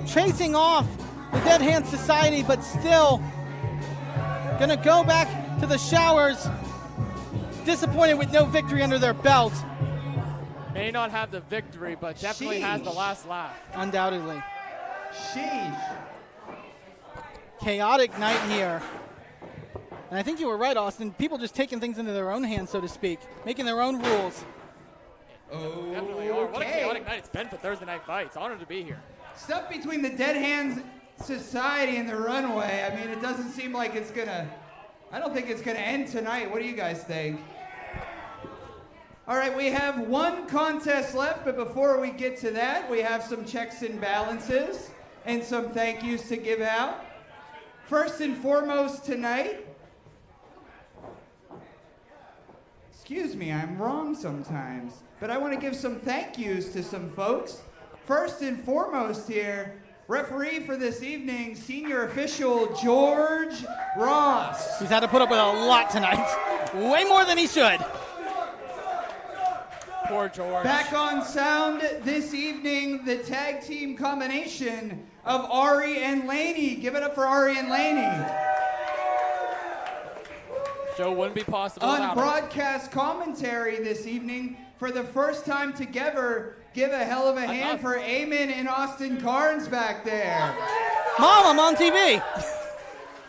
Speaker 1: chasing off the Dead Hand Society, but still gonna go back to the showers, disappointed with no victory under their belt.
Speaker 2: May not have the victory, but definitely has the last laugh.
Speaker 1: Undoubtedly.
Speaker 6: Sheesh.
Speaker 1: Chaotic night here. And I think you were right, Austin. People just taking things into their own hands, so to speak, making their own rules.
Speaker 2: Definitely are. What a chaotic night it's been for Thursday Night Fights. Honored to be here.
Speaker 6: Stuff between the Dead Hands Society and the Runway. I mean, it doesn't seem like it's gonna, I don't think it's gonna end tonight. What do you guys think? All right, we have one contest left, but before we get to that, we have some checks and balances and some thank yous to give out. First and foremost tonight, excuse me, I'm wrong sometimes, but I want to give some thank yous to some folks. First and foremost here, referee for this evening, senior official George Ross.
Speaker 1: He's had to put up with a lot tonight. Way more than he should.
Speaker 2: Poor George.
Speaker 6: Back on sound this evening, the tag team combination of Ari and Laney. Give it up for Ari and Laney.
Speaker 2: Show wouldn't be possible
Speaker 6: On
Speaker 2: without it.
Speaker 6: broadcast commentary this evening, for the first time together, give a hell of a hand for Eamon and Austin Carnes back there.
Speaker 1: Mom, I'm on TV.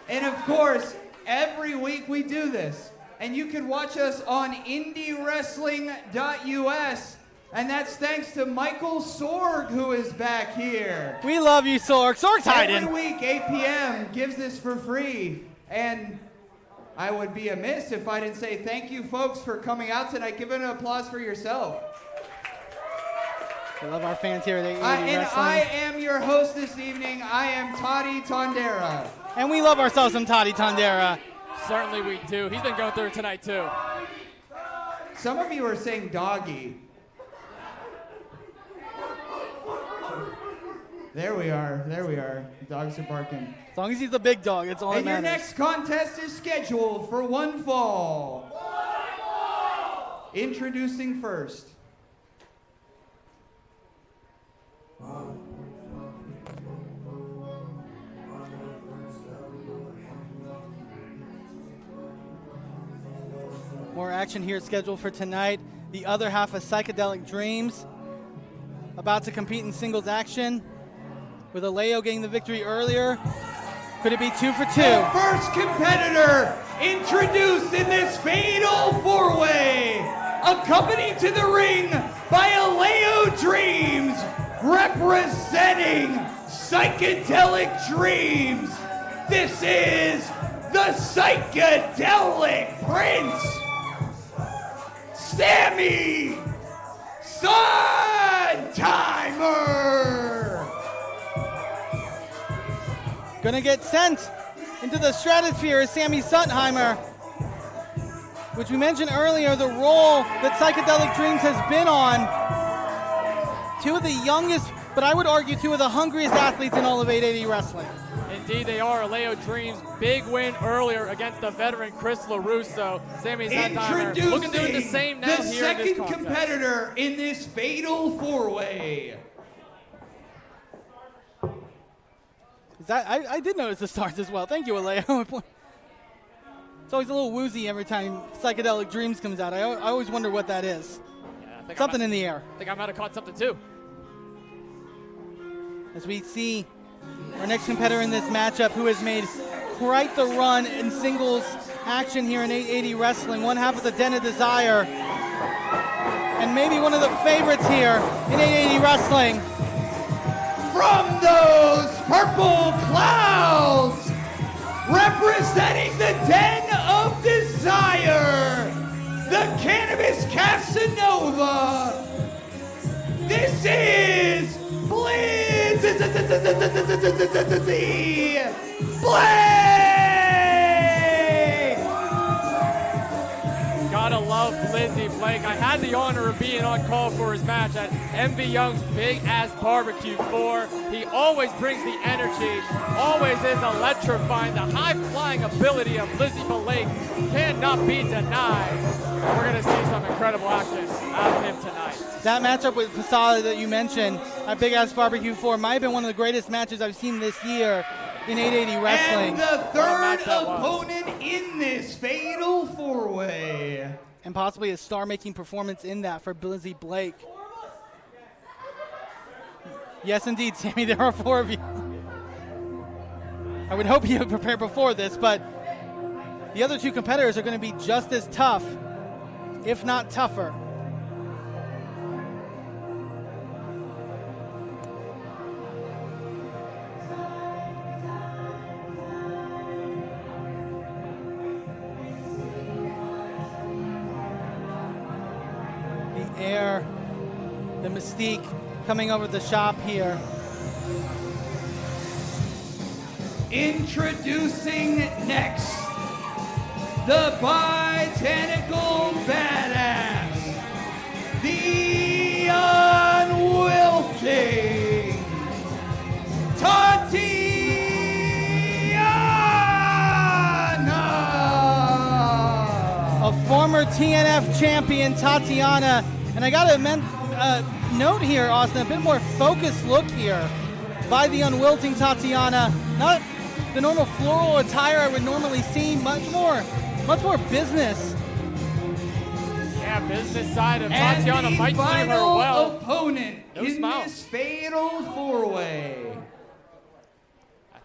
Speaker 6: And of course, every week we do this. And you can watch us on IndyWrestling.us. And that's thanks to Michael Sorg, who is back here.
Speaker 1: We love you, Sorg. Sorg's hiding.
Speaker 6: Every week, 8 p.m., gives this for free. And I would be amiss if I didn't say thank you, folks, for coming out tonight. Give an applause for yourself.
Speaker 1: We love our fans here at 880
Speaker 6: And
Speaker 1: Wrestling.
Speaker 6: I am your host this evening. I am Toddy Tondera.
Speaker 1: And we love ourselves some Toddy Tondera.
Speaker 2: Certainly we do. He's been going through it tonight, too.
Speaker 6: Some of you are saying doggy. There we are. There we are. The dogs are barking.
Speaker 1: As long as he's the big dog, it's all
Speaker 6: And
Speaker 1: that
Speaker 6: your
Speaker 1: matters.
Speaker 6: next contest is scheduled for one fall. Introducing first.
Speaker 1: More action here scheduled for tonight. The other half of Psychedelic Dreams about to compete in singles action with Alao getting the victory earlier. Could it be 2 for 2?
Speaker 6: The first competitor introduced in this fatal four-way, accompanied to the ring by Alao Dreams, representing Psychedelic Dreams. This is the Psychedelic Prince, Sammy Suntheimer.
Speaker 1: Gonna get sent into the stratosphere is Sammy Suntheimer, which we mentioned earlier, the role that Psychedelic Dreams has been on. Two of the youngest, but I would argue two of the hungriest athletes in all of 880 wrestling.
Speaker 2: Indeed, they are. Alao Dreams, big win earlier against the veteran Chris LeRusso. Sammy Suntheimer looking to do the same now
Speaker 6: the
Speaker 2: here in this
Speaker 6: second
Speaker 2: contest.
Speaker 6: competitor in this fatal four-way.
Speaker 1: Is that, I did notice the stars as well. Thank you, Alao. It's always a little woozy every time Psychedelic Dreams comes out. I always wonder what that is.
Speaker 2: Yeah, I think
Speaker 1: Something in the air.
Speaker 2: I think I might have caught something too.
Speaker 1: As we see our next competitor in this matchup, who has made quite the run in singles action here in 880 Wrestling, one half of the Den of Desire, and maybe one of the favorites here in 880 Wrestling.
Speaker 6: From those purple clouds, representing the Den of Desire, the Cannabis Casanova. This is Blizzy Blake.
Speaker 2: Gotta love Blizzy Blake. I had the honor of being on call for his match at MV Young's Big Ass Barbecue 4. He always brings the energy, always is electrifying. The high-flying ability of Blizzy Blake cannot be denied. We're gonna see some incredible action out of him tonight.
Speaker 1: That matchup with Fasada that you mentioned at Big Ass Barbecue 4 might have been one of the greatest matches I've seen this year in 880 Wrestling.
Speaker 6: And the third opponent in this fatal four-way.
Speaker 1: And possibly a star-making performance in that for Blizzy Blake. Yes, indeed, Sammy, there are 4 of you. I would hope you had prepared before this, but the other 2 competitors are going to be just as tough, if not tougher. Air, the mystique coming over the shop here.
Speaker 6: Introducing next, the Botanical Badass, the Unwilting Tatiana.
Speaker 1: A former TNF champion, Tatiana. And I got to note here, Austin, a bit more focused look here by the Unwilting Tatiana. Not the normal floral attire I would normally see, much more business.
Speaker 2: Yeah, business side of Tatiana might suit her
Speaker 6: final
Speaker 2: well.
Speaker 6: opponent
Speaker 2: No
Speaker 6: in
Speaker 2: smiles.
Speaker 6: this fatal four-way.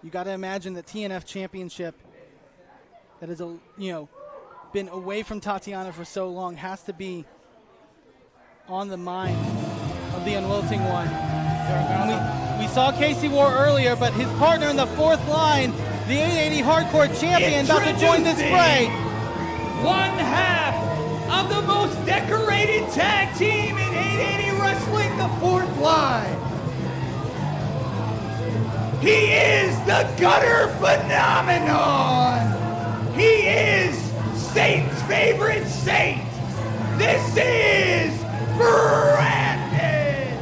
Speaker 1: You got to imagine the TNF championship that has, been away from Tatiana for so long has to be on the mind of the Unwilting one. And we saw Casey Warr earlier, but his partner in the fourth line, the 880 Hardcore champion, about to join this fray.
Speaker 6: One half of the most decorated tag team in 880 Wrestling, the fourth line. He is the gutter phenomenon. He is Satan's favorite saint. This is Brandon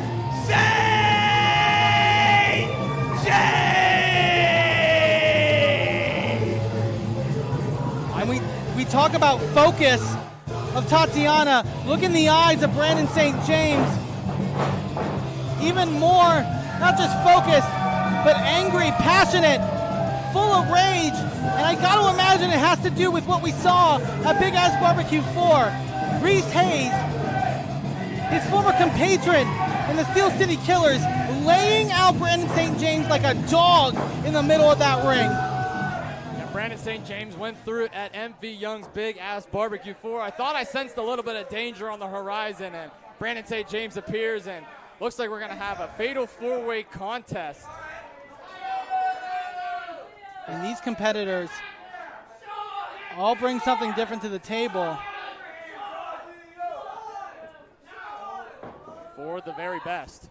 Speaker 6: St. James.
Speaker 1: And we talk about focus of Tatiana. Look in the eyes of Brandon St. James. Even more, not just focused, but angry, passionate, full of rage. And I got to imagine it has to do with what we saw at Big Ass Barbecue 4. Reese Hayes, his former compatriot in the Steel City Killers, laying out Brandon St. James like a dog in the middle of that ring.
Speaker 2: And Brandon St. James went through it at MV Young's Big Ass Barbecue 4. I thought I sensed a little bit of danger on the horizon, and Brandon St. James appears, and looks like we're going to have a fatal four-way contest.
Speaker 1: And these competitors all bring something different to the table.
Speaker 2: For the very best.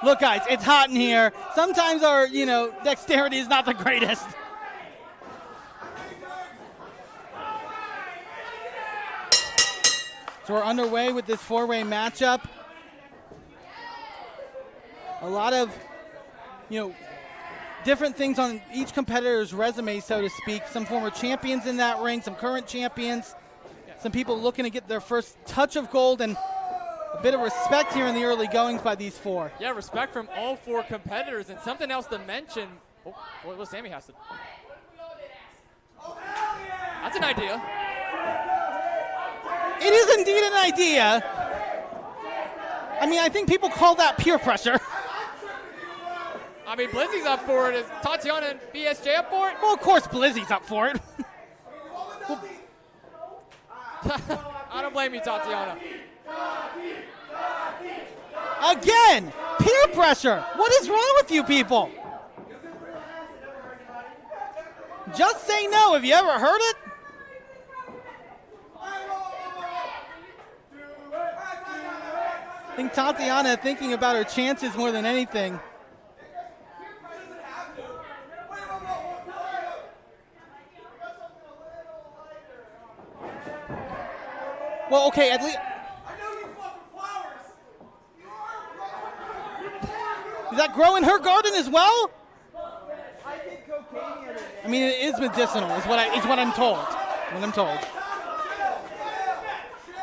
Speaker 1: Look, guys, it's hot in here. Sometimes our, dexterity is not the greatest. So we're underway with this four-way matchup. A lot of, different things on each competitor's resume, so to speak. Some former champions in that ring, some current champions, some people looking to get their first touch of gold, and a bit of respect here in the early goings by these four.
Speaker 2: Yeah, respect from all four competitors. And something else to mention. Oh, what Sammy has to. That's an idea.
Speaker 1: It is indeed an idea. I mean, I think people call that peer pressure.
Speaker 2: I mean, Blizzy's up for it. Is Tatiana and BSJ up for it?
Speaker 1: Well, of course Blizzy's up for it.
Speaker 2: I don't blame you, Tatiana.
Speaker 1: Again, peer pressure. What is wrong with you people? Just say no. Have you ever heard it? I think Tatiana thinking about her chances more than anything. Well, okay, at least. Does that grow in her garden as well? I mean, it is medicinal, is what I'm told.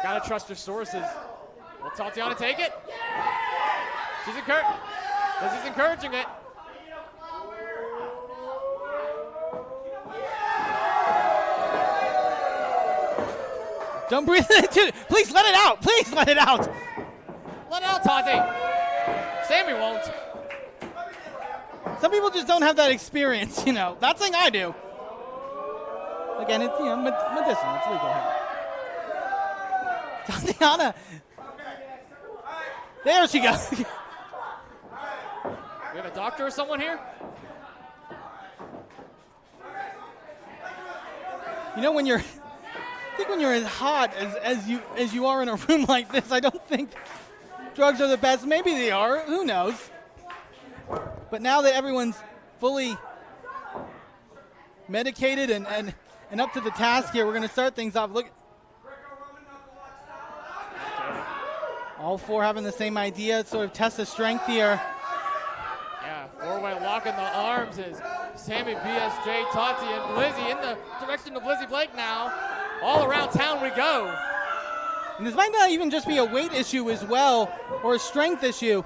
Speaker 2: Gotta trust your sources. Will Tatiana take it? Blizzy's encouraging it.
Speaker 1: Don't breathe into it. Please let it out. Please let it out.
Speaker 2: Let it out, Tati. Sammy won't.
Speaker 1: Some people just don't have that experience, Not saying I do. Again, it's medicinal. It's legal here. Tatiana. There she goes.
Speaker 2: We have a doctor or someone here?
Speaker 1: When you're as hot as you are in a room like this, I don't think drugs are the best. Maybe they are. Who knows? But now that everyone's fully medicated and up to the task here, we're going to start things off. Look, all four having the same idea, sort of test the strength here.
Speaker 2: Yeah, four-way lock in the arms is Sammy, BSJ, Tati, and Blizzy in the direction of Blizzy Blake now. All around town we go.
Speaker 1: And this might not even just be a weight issue as well, or a strength issue.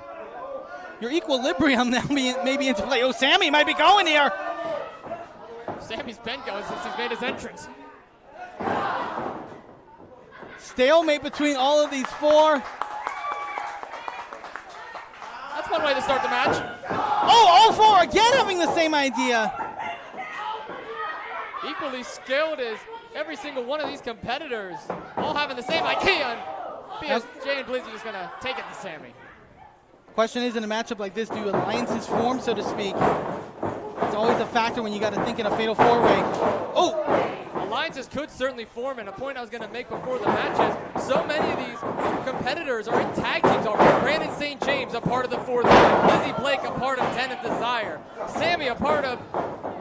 Speaker 1: Your equilibrium now may be into play. Oh, Sammy might be going here.
Speaker 2: Sammy's been going since he's made his entrance.
Speaker 1: Stalemate between all of these four.
Speaker 2: That's one way to start the match.
Speaker 1: Oh, all four again having the same idea.
Speaker 2: Equally skilled as every single one of these competitors, all having the same idea. And BSJ and Blizzy just going to take it to Sammy.
Speaker 1: Question is, in a matchup like this, do alliances form, so to speak? It's always a factor when you got to think in a fatal four-way. Oh!
Speaker 2: Alliances could certainly form, and a point I was going to make before the match is so many of these competitors are in tag teams already. Brandon St. James, a part of the fourth line. Blizzy Blake, a part of Den of Desire. Sammy, a part of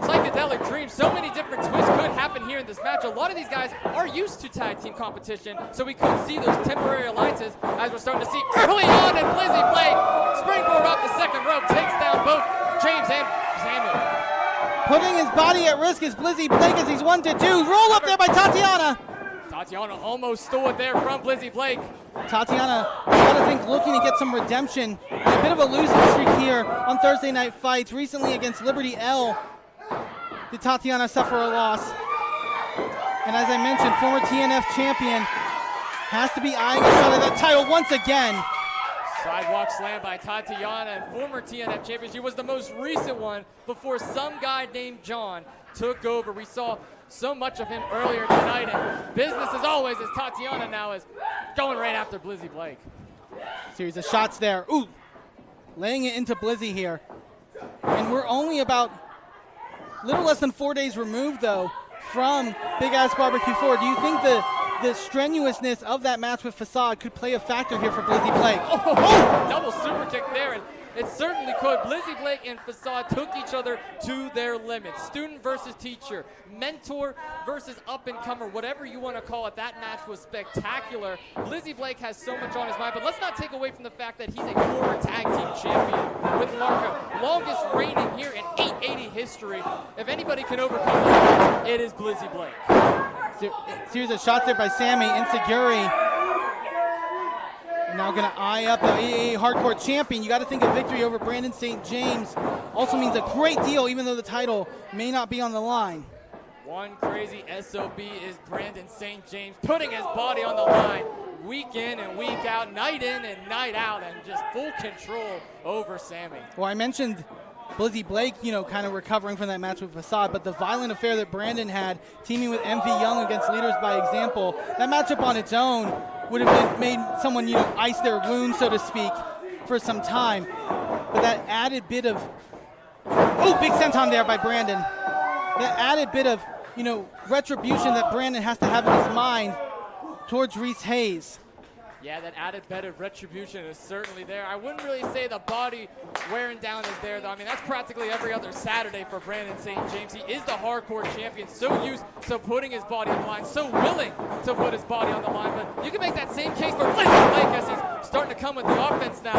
Speaker 2: Psychedelic Dreams. So many different twists could happen here in this match. A lot of these guys are used to tag team competition, so we could see those temporary alliances as we're starting to see early on. And Blizzy Blake, springboard off the second rope, takes down both James and Sammy.
Speaker 1: Putting his body at risk is Blizzy Blake as he's 1-2. Roll up there by Tatiana.
Speaker 2: Tatiana almost stole it there from Blizzy Blake.
Speaker 1: Tatiana, I think, looking to get some redemption. A bit of a losing streak here on Thursday Night Fights. Recently against Liberty L, did Tatiana suffer a loss. And as I mentioned, former TNF champion has to be eyeing a shot at that title once again.
Speaker 2: Sidewalk slam by Tatiana, and former TNF champion. She was the most recent one before some guy named John took over. We saw so much of him earlier tonight, and business as always as Tatiana now is going right after Blizzy Blake.
Speaker 1: Series of shots there. Ooh, laying it into Blizzy here. And we're only about a little less than 4 days removed, though, from Big Ass Barbecue 4. Do you think the strenuousness of that match with Facade could play a factor here for Blizzy Blake?
Speaker 2: Oh, double super kick there, and it certainly could. Blizzy Blake and Facade took each other to their limits. Student versus teacher, mentor versus up-and-comer, whatever you want to call it. That match was spectacular. Blizzy Blake has so much on his mind, but let's not take away from the fact that he's a former tag team champion with Marco. Longest reigning here in 880 history. If anybody can overcome that, it is Blizzy Blake.
Speaker 1: Series of shots there by Sammy. Insecurity. Now going to eye up the AAA Hardcore champion. You got to think a victory over Brandon St. James also means a great deal, even though the title may not be on the line.
Speaker 2: One crazy SOB is Brandon St. James putting his body on the line week in and week out, night in and night out, and just full control over Sammy.
Speaker 1: Well, I mentioned Blizzy Blake, kind of recovering from that match with Facade, but the violent affair that Brandon had, teaming with MV Young against Leaders by Example, that matchup on its own would have made someone, ice their wounds, so to speak, for some time. But that added bit of, big senton there by Brandon. That added bit of, retribution that Brandon has to have in his mind towards Reese Hayes.
Speaker 2: Yeah, that added bit of retribution is certainly there. I wouldn't really say the body wearing down is there, though. I mean, that's practically every other Saturday for Brandon St. James. He is the hardcore champion, so used to putting his body on the line, so willing to put his body on the line. But you can make that same case for Blizzy Blake as he's starting to come with the offense now.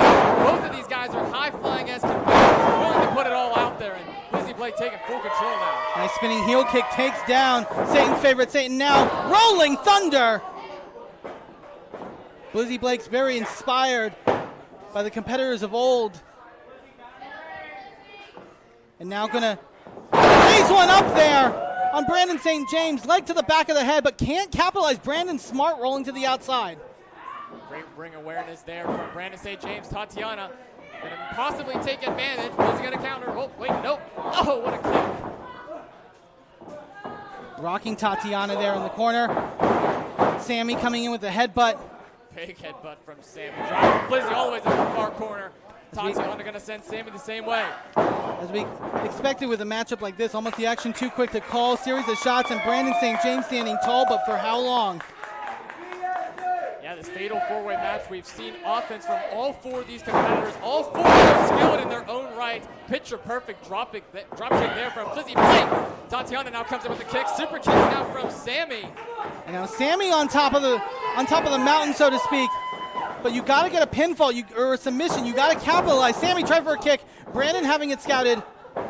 Speaker 2: Both of these guys are high-flying as competitors, willing to put it all out there, and Blizzy Blake taking full control now.
Speaker 1: Nice spinning heel kick takes down Satan favorite Satan now. Rolling Thunder. Blizzy Blake's very inspired by the competitors of old. And now gonna raise one up there on Brandon St. James. Leg to the back of the head, but can't capitalize. Brandon smart rolling to the outside.
Speaker 2: Great ring awareness there from Brandon St. James. Tatiana gonna possibly take advantage. Blizzy gonna counter. Oh, wait, nope. Oh, what a kick.
Speaker 1: Rocking Tatiana there in the corner. Sammy coming in with a headbutt.
Speaker 2: Big headbutt from Sammy. Driving Blizzy all the way to the far corner. Tatiana going to send Sammy the same way.
Speaker 1: As we expected with a matchup like this, almost the action too quick to call. Series of shots and Brandon St. James standing tall, but for how long?
Speaker 2: Yeah, the This fatal four-way match, we've seen offense from all four of these competitors. All four are skilled in their own right. Picture-perfect drop kick there from Blizzy Blake. Tatiana now comes in with a kick. Super kick now from Sammy.
Speaker 1: And now Sammy on top of the mountain, so to speak. But you got to get a pinfall or a submission. You got to capitalize. Sammy tried for a kick. Brandon having it scouted.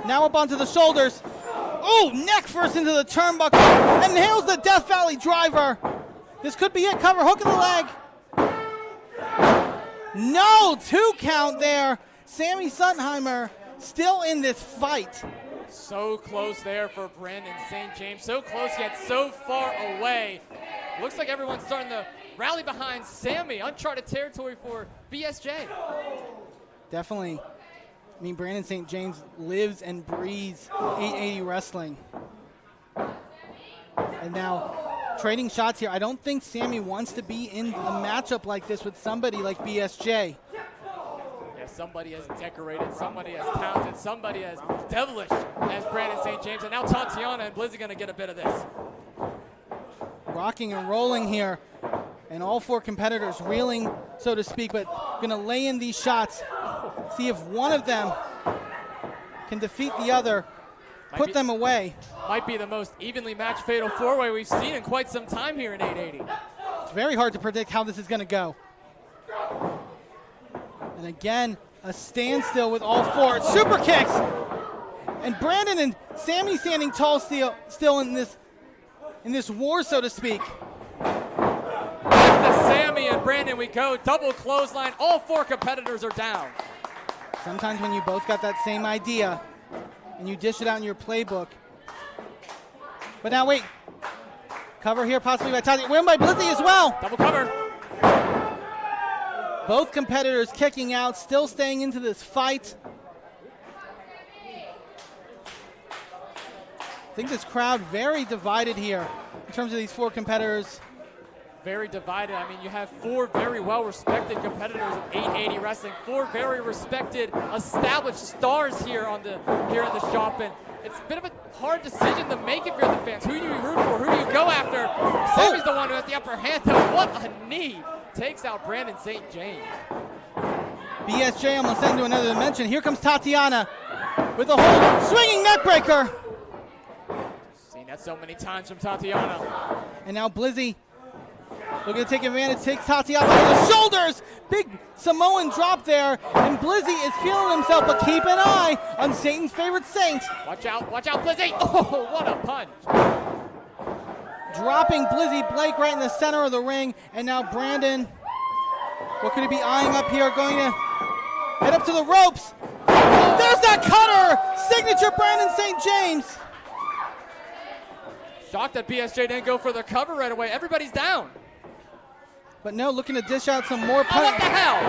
Speaker 1: Now up onto the shoulders. Oh, neck first into the turnbuckle and nails the Death Valley driver. This could be it. Cover, hook in the leg. No, 2 count there. Sammy Suntheimer still in this fight.
Speaker 2: So close there for Brandon St. James. So close yet so far away. Looks like everyone's starting to rally behind Sammy. Uncharted territory for BSJ.
Speaker 1: Definitely. I mean, Brandon St. James lives and breathes 880 wrestling. And now trading shots here. I don't think Sammy wants to be in a matchup like this with somebody like BSJ.
Speaker 2: Yeah, somebody as decorated, somebody as talented, somebody as devilish as Brandon St. James. And now Tatiana and Blizzy going to get a bit of this.
Speaker 1: Rocking and rolling here. And all 4 competitors reeling, so to speak, but going to lay in these shots. See if one of them can defeat the other, put them away.
Speaker 2: Might be the most evenly matched fatal four-way we've seen in quite some time here in 880.
Speaker 1: It's very hard to predict how this is going to go. And again, a standstill with all 4. Super kicks! And Brandon and Sammy standing tall still in this war, so to speak.
Speaker 2: Back to Sammy and Brandon we go. Double clothesline. All 4 competitors are down.
Speaker 1: Sometimes when you both got that same idea and you dish it out in your playbook. But now wait. Cover here possibly by Tati. Win by Blizzy as well.
Speaker 2: Double cover.
Speaker 1: Both competitors kicking out, still staying into this fight. I think this crowd very divided here in terms of these 4 competitors.
Speaker 2: Very divided. I mean, you have 4 very well-respected competitors of 880 wrestling, 4 very respected, established stars here in the shop, and it's a bit of a hard decision to make if you're the fans. Who do you root for? Who do you go after? Sammy's the one who has the upper hand, though. What a knee! Takes out Brandon St. James.
Speaker 1: BSJ almost into another dimension. Here comes Tatiana with a whole swinging neckbreaker.
Speaker 2: Seen that so many times from Tatiana.
Speaker 1: And now Blizzy looking to take advantage, takes Tatiana by the shoulders. Big Samoan drop there, and Blizzy is feeling himself, but keep an eye on Satan's favorite saint.
Speaker 2: Watch out, Blizzy. Oh, what a punch.
Speaker 1: Dropping Blizzy Blake right in the center of the ring, and now Brandon, what could he be eyeing up here? Going to head up to the ropes. There's that cutter! Signature Brandon St. James.
Speaker 2: Shocked that BSJ didn't go for the cover right away. Everybody's down.
Speaker 1: But no, looking to dish out some more
Speaker 2: punches. Oh, what the hell?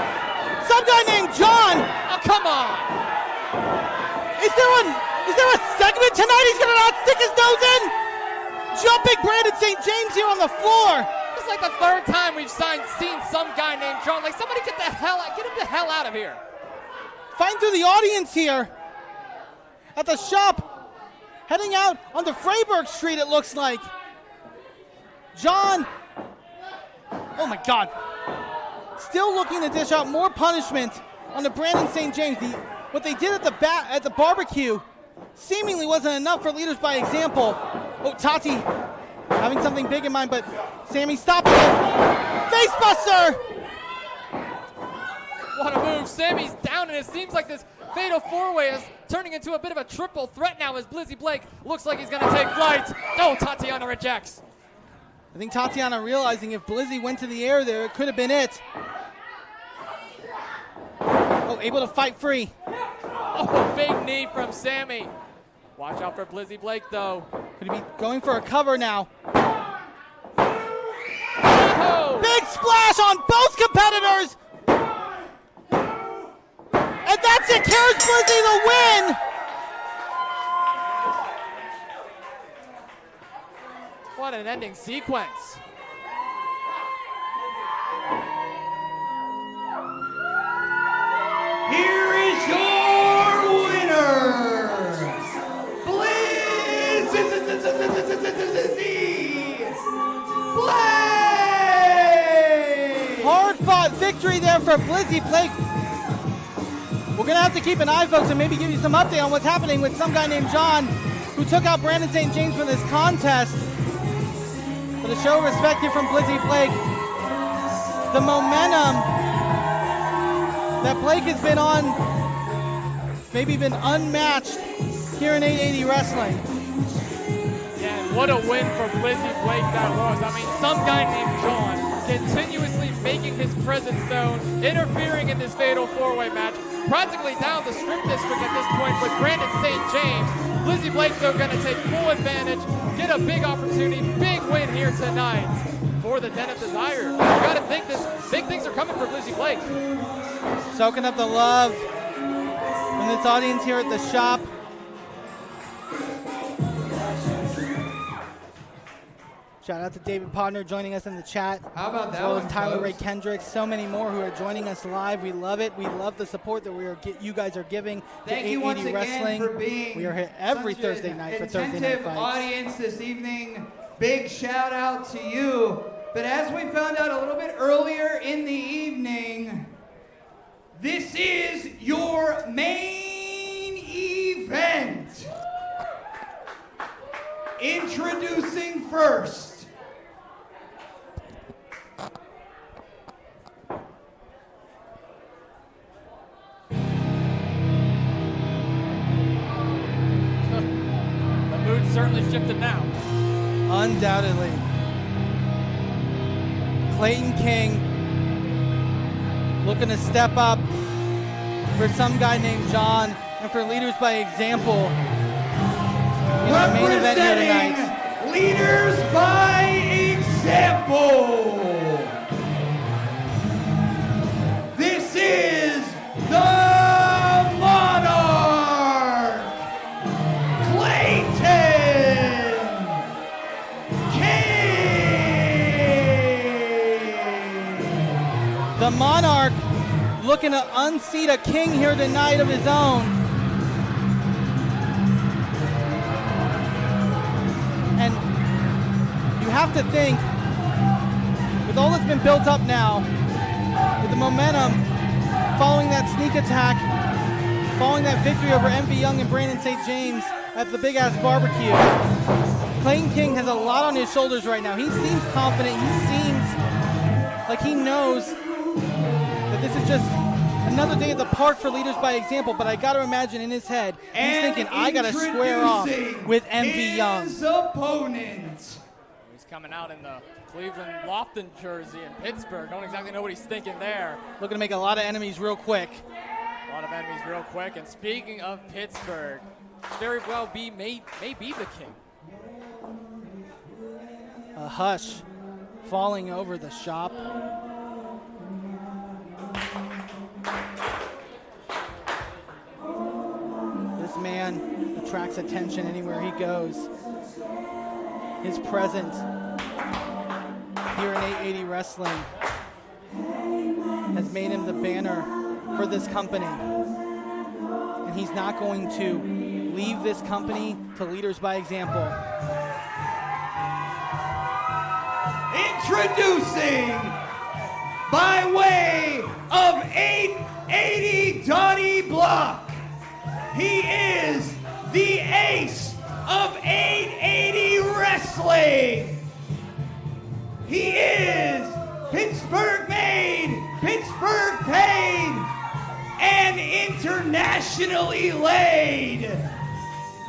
Speaker 1: Some guy named John.
Speaker 2: Oh, come on.
Speaker 1: Is there a segment tonight he's going to not stick his nose in? Jumping Brandon St. James here on the floor.
Speaker 2: This is like the 3rd time we've seen some guy named John. Like, somebody get him the hell out of here.
Speaker 1: Fighting through the audience here at the shop. Heading out onto Freiburg Street, it looks like. John. Oh my God. Still looking to dish out more punishment on the Brandon St. James. What they did at the barbecue seemingly wasn't enough for leaders by example. Oh, Tati having something big in mind, but Sammy stopping it. Facebuster!
Speaker 2: What a move. Sammy's down, and it seems like this fatal four-way is turning into a bit of a triple threat now as Blizzy Blake looks like he's going to take flight. Oh, Tatiana rejects.
Speaker 1: I think Tatiana realizing if Blizzy went to the air there, it could have been it. Oh, able to fight free.
Speaker 2: Oh, big knee from Sammy. Watch out for Blizzy Blake, though.
Speaker 1: Could he be going for a cover now?
Speaker 2: Oh.
Speaker 1: Big splash on both competitors! And that's it, carries Blizzy the win!
Speaker 2: What an ending sequence.
Speaker 9: Here is your winner, Blizzy Blake!
Speaker 1: Blizzy Blake. We're going to have to keep an eye, folks, and maybe give you some update on what's happening with some guy named John who took out Brandon St. James for this contest. But a show of respect here from Blizzy Blake. The momentum that Blake has been on, maybe been unmatched here in 880 Wrestling.
Speaker 2: Yeah, and what a win for Blizzy Blake that was. I mean, some guy named John continuously making his presence known, interfering in this fatal four-way match, practically down the strip district at this point with Brandon St. James. Blizzy Blake, though, going to take full advantage, get a big opportunity, big win here tonight for the Den of Desire. You got to think big things are coming for Blizzy Blake.
Speaker 1: Soaking up the love from this audience here at the shop. Shout out to David Podner joining us in the chat.
Speaker 6: How about that?
Speaker 1: As well
Speaker 6: one,
Speaker 1: as Tyler Ray
Speaker 6: folks?
Speaker 1: Kendricks. So many more who are joining us live. We love it. We love the support that you guys are giving
Speaker 6: Thank
Speaker 1: to
Speaker 6: you once
Speaker 1: 880
Speaker 6: again
Speaker 1: Wrestling.
Speaker 6: for being
Speaker 1: We are here every
Speaker 6: such
Speaker 1: Thursday
Speaker 6: an
Speaker 1: night for Thursday Night
Speaker 6: attentive
Speaker 1: Fights.
Speaker 6: audience this evening. Big shout out to you. But as we found out a little bit earlier in the evening, this is your main event. Introducing first,
Speaker 2: The mood certainly shifted now.
Speaker 1: Undoubtedly. Clayton King looking to step up for some guy named John and for Leaders by Example. In our main event here tonight.
Speaker 6: representing Leaders by Example. This is the Monarch, Clayton King.
Speaker 1: The Monarch looking to unseat a king here tonight of his own. And you have to think, with all that's been built up now, with the momentum, following that sneak attack, following that victory over MV Young and Brandon St. James at the Big Ass Barbecue, Clayton King has a lot on his shoulders right now. He seems confident. He seems like he knows that this is just another day at the park for Leaders by Example, but I got to imagine in his head, he's thinking, I got to square off with MV Young.
Speaker 6: His opponent.
Speaker 2: He's coming out in the Cleveland Lofton jersey in Pittsburgh. Don't exactly know what he's thinking there.
Speaker 1: Looking to make a lot of enemies real quick.
Speaker 2: A lot of enemies real quick. And speaking of Pittsburgh, very well may be the king.
Speaker 1: A hush falling over the shop. This man attracts attention anywhere he goes. His presence here in 880 Wrestling has made him the banner for this company. And he's not going to leave this company to Leaders by Example.
Speaker 6: Introducing, by way of 880 Donnie Block, he is the ace of 880 Wrestling. He is Pittsburgh made, Pittsburgh paid, and internationally laid.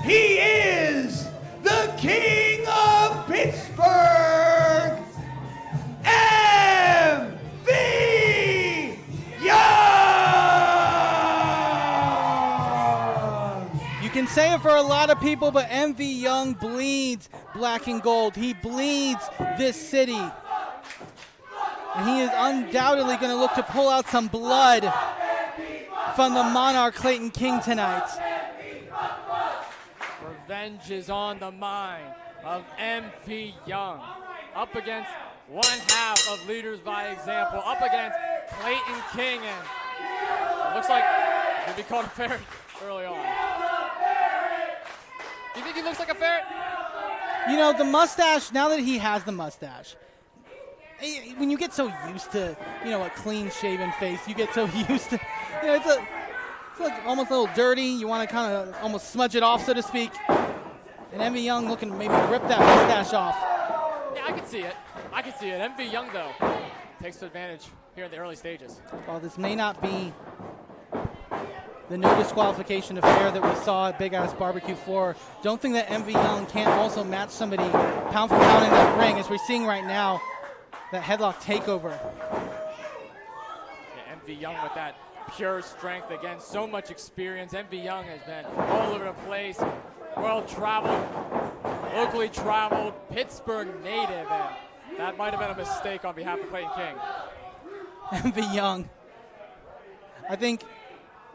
Speaker 6: He is the King of Pittsburgh, MV Young.
Speaker 1: You can say it for a lot of people, but MV Young bleeds black and gold. He bleeds this city. And he is undoubtedly going to look to pull out some blood from the Monarch Clayton King tonight.
Speaker 2: Revenge is on the mind of MV Young. Up against one half of Leaders by Example. Up against Clayton King. And it looks like he's going to be called a ferret early on. Do you think he looks like a ferret?
Speaker 1: You know, the mustache, now that he has the mustache, when you get so used to, a clean-shaven face, you get so used to, it's like almost a little dirty. You want to kind of almost smudge it off, so to speak. And Envy Young looking to maybe rip that mustache off.
Speaker 2: Yeah, I can see it. Envy Young, though, takes advantage here in the early stages.
Speaker 1: While this may not be the no disqualification affair that we saw at Big Ass Barbecue 4, don't think that Envy Young can't also match somebody pound for pound in that ring, as we're seeing right now, that headlock takeover.
Speaker 2: Yeah, Envy Young with that pure strength, again, so much experience. Envy Young has been all over the place, well-traveled, locally traveled, Pittsburgh native, and that might have been a mistake on behalf of Clayton King.
Speaker 1: Envy Young. I think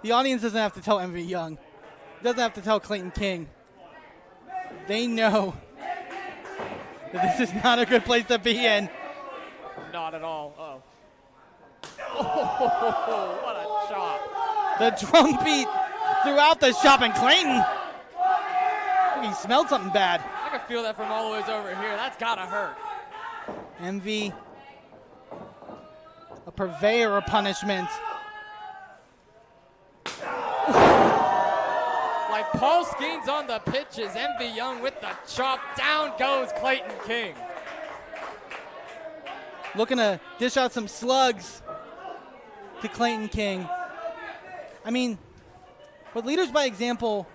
Speaker 1: the audience doesn't have to tell Envy Young. It doesn't have to tell Clayton King. They know that this is not a good place to be in.
Speaker 2: Not at all. Oh, what a chop.
Speaker 1: The drum beat throughout the shop, and Clayton, he smelled something bad.
Speaker 2: I can feel that from all the ways over here. That's gotta hurt.
Speaker 1: Envy, a purveyor of punishment.
Speaker 2: Like Paul Skeens on the pitches, Envy Young with the chop. Down goes Clayton King.
Speaker 1: Looking to dish out some slugs to Clayton King. I mean, what Leaders by Example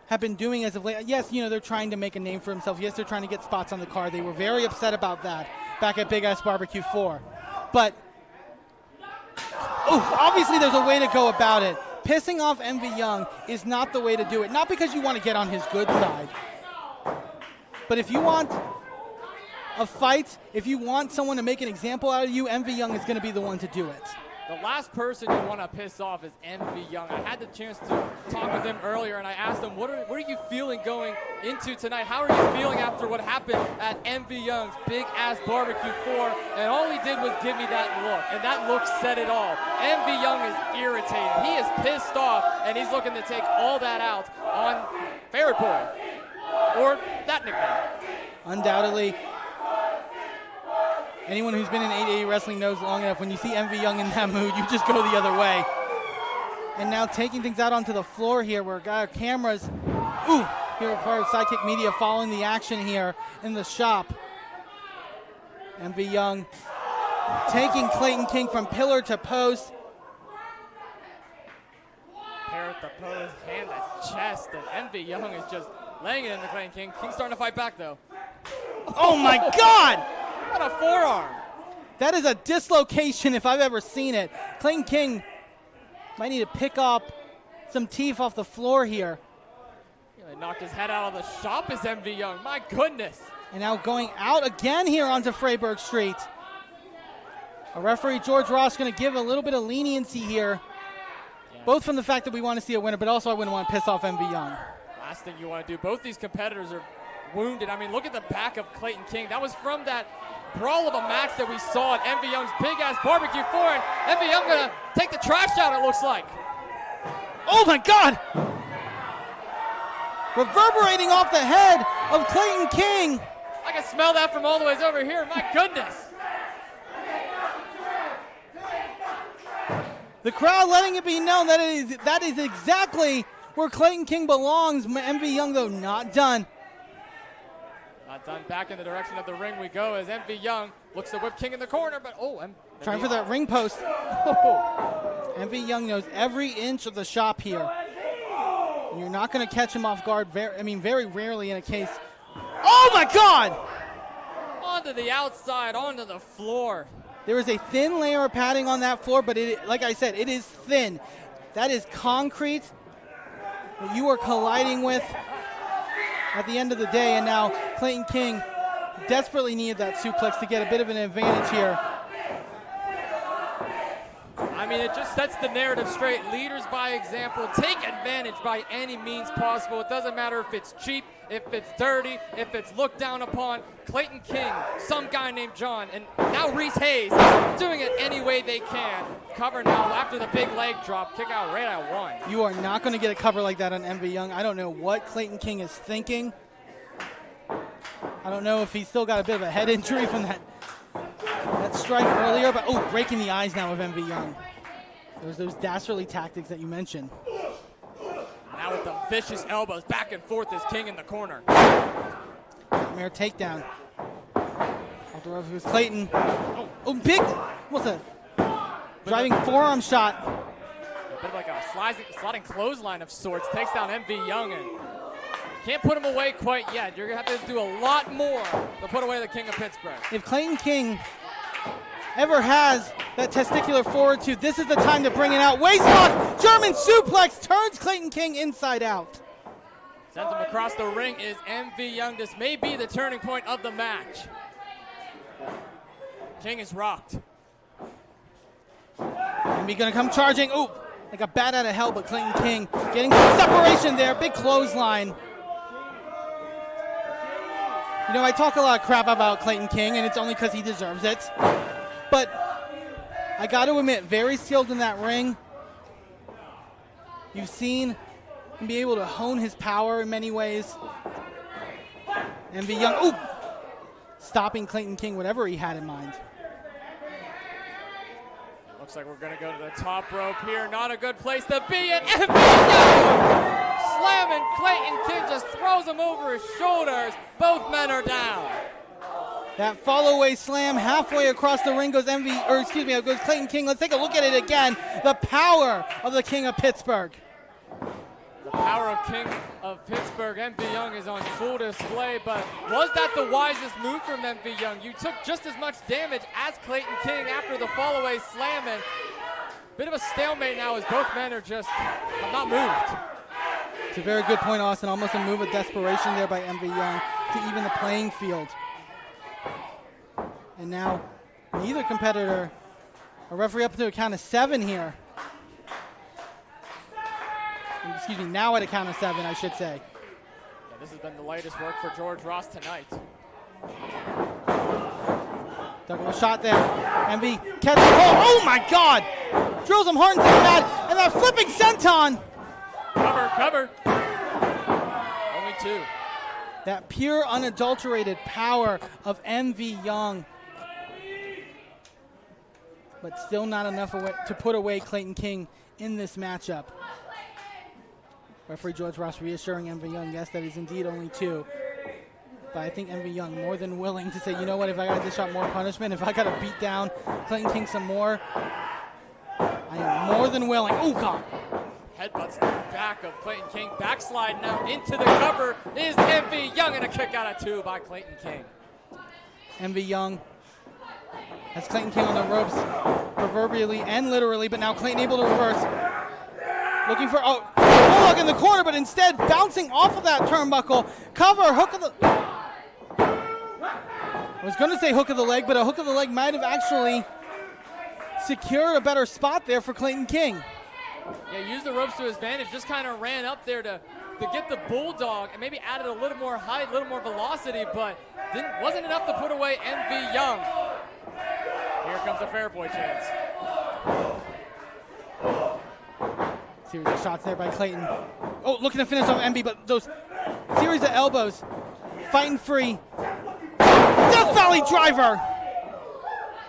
Speaker 1: have been doing as of late, yes, they're trying to make a name for themselves. Yes, they're trying to get spots on the card. They were very upset about that back at Big Ass Barbecue 4. But, obviously there's a way to go about it. Pissing off Envy Young is not the way to do it. Not because you want to get on his good side. But if you want a fight, if you want someone to make an example out of you, Envy Young is going to be the one to do it.
Speaker 2: The last person you want to piss off is Envy Young. I had the chance to talk with him earlier, and I asked him, what are you feeling going into tonight? How are you feeling after what happened at Envy Young's Big Ass Barbecue 4? And all he did was give me that look, and that look said it all. Envy Young is irritated. He is pissed off, and he's looking to take all that out on Favorite Boy, or that nickname.
Speaker 1: Undoubtedly. Anyone who's been in 880 wrestling knows long enough, when you see Envy Young in that mood, you just go the other way. And now taking things out onto the floor here, where cameras, here are part of Sidekick Media following the action here in the shop. Envy Young taking Clayton King from pillar to post.
Speaker 2: Parrot the pose, hand to chest, and Envy Young is just laying it into Clayton King. King's starting to fight back, though.
Speaker 1: Oh my God!
Speaker 2: What a forearm.
Speaker 1: That is a dislocation if I've ever seen it. Clayton King might need to pick up some teeth off the floor here.
Speaker 2: He knocked his head out of the shop as Envy Young. My goodness.
Speaker 1: And now going out again here onto Freiburg Street. A referee, George Ross, going to give a little bit of leniency here. Yeah. Both from the fact that we want to see a winner, but also I wouldn't want to piss off Envy Young.
Speaker 2: Last thing you want to do. Both these competitors are wounded. I mean, look at the back of Clayton King. That was from that brawl of a match that we saw at Envy Young's Big Ass Barbecue 4, and Envy Young gonna take the trash out, it looks like.
Speaker 1: Oh my God! Reverberating off the head of Clayton King.
Speaker 2: I can smell that from all the ways over here, my goodness.
Speaker 1: The crowd letting it be known that that is exactly where Clayton King belongs. Envy Young, though, not done.
Speaker 2: Not done. Back in the direction of the ring we go as Envy Young looks to whip King in the corner, but
Speaker 1: trying for that ring post. Envy Young knows every inch of the shop here. And you're not going to catch him off guard. Very rarely in a case. Oh my God!
Speaker 2: Onto the outside, onto the floor.
Speaker 1: There is a thin layer of padding on that floor, but like I said, it is thin. That is concrete that you are colliding with at the end of the day. And now Clayton King desperately needed that suplex to get a bit of an advantage here.
Speaker 2: I mean, it just sets the narrative straight. Leaders by example. Take advantage by any means possible. It doesn't matter if it's cheap, if it's dirty, if it's looked down upon. Clayton King, some guy named John, and now Reese Hayes doing it any way they can. Cover now after the big leg drop. Kick out right at one.
Speaker 1: You are not going to get a cover like that on Envy Young. I don't know what Clayton King is thinking. I don't know if he's still got a bit of a head injury from that that strike earlier, but breaking the eyes now of MV Young. There's those dastardly tactics that you mentioned.
Speaker 2: Now with the vicious elbows, back and forth is King in the corner.
Speaker 1: Nightmare takedown. Off the rope, here's Clayton. Big, what's that? Driving forearm shot.
Speaker 2: A bit of like a sliding clothesline of sorts. Takes down MV Young and can't put him away quite yet. You're going to have to do a lot more to put away the King of Pittsburgh.
Speaker 1: If Clayton King ever has that testicular fortitude, this is the time to bring it out. Waistlock, German suplex, turns Clayton King inside out.
Speaker 2: Sends him across the ring is MV Young. This may be the turning point of the match. King is rocked.
Speaker 1: MV gonna come charging. Like a bat out of hell, but Clayton King getting some separation there. Big clothesline. You know, I talk a lot of crap about Clayton King, and it's only because he deserves it. But I got to admit, very skilled in that ring. You've seen him be able to hone his power in many ways. MV Young, stopping Clayton King, whatever he had in mind.
Speaker 2: Looks like we're going to go to the top rope here. Not a good place to be at. MV Young slamming Clayton King, just throws him over his shoulders. Both men are down.
Speaker 1: That follow-away slam halfway across the ring goes goes Clayton King. Let's take a look at it again. The power of the King of Pittsburgh.
Speaker 2: The power of King of Pittsburgh. MV Young is on full display, but was that the wisest move from MV Young? You took just as much damage as Clayton King after the fall-away slam, and bit of a stalemate now as both men are just not moved.
Speaker 1: It's a very good point, Austin. Almost a move of desperation there by MV Young to even the playing field. And now neither competitor, a referee up to a count of 7 here. Excuse me, now at a count of 7, I should say.
Speaker 2: Yeah, this has been the latest work for George Ross tonight.
Speaker 1: Double shot there. MV catches the ball. Oh my God! Drills him hard into the mat, and that flipping senton.
Speaker 2: Cover. Only 2.
Speaker 1: That pure, unadulterated power of MV Young. But still not enough to put away Clayton King in this matchup. Referee George Ross reassuring MV Young, yes, that is indeed only 2. But I think MV Young more than willing to say, you know what, if I got to dish out more punishment, if I got to beat down Clayton King some more, I am more than willing. Oh, God.
Speaker 2: Headbutts the back of Clayton King. Backslide now into the cover is MV Young, and a kick out of 2 by Clayton King.
Speaker 1: MV Young has Clayton King on the ropes, proverbially and literally, but now Clayton able to reverse. Looking for, bulldog in the corner, but instead bouncing off of that turnbuckle. Cover, hook of the... I was going to say hook of the leg, but a hook of the leg might have actually secured a better spot there for Clayton King.
Speaker 2: Yeah, used the ropes to his advantage, just kind of ran up there to get the bulldog and maybe added a little more height, a little more velocity, but wasn't enough to put away MV Young. Here comes a fair boy chance.
Speaker 1: Series of shots there by Clayton. Looking to finish off MB, but those series of elbows. Fighting free. Death Valley driver.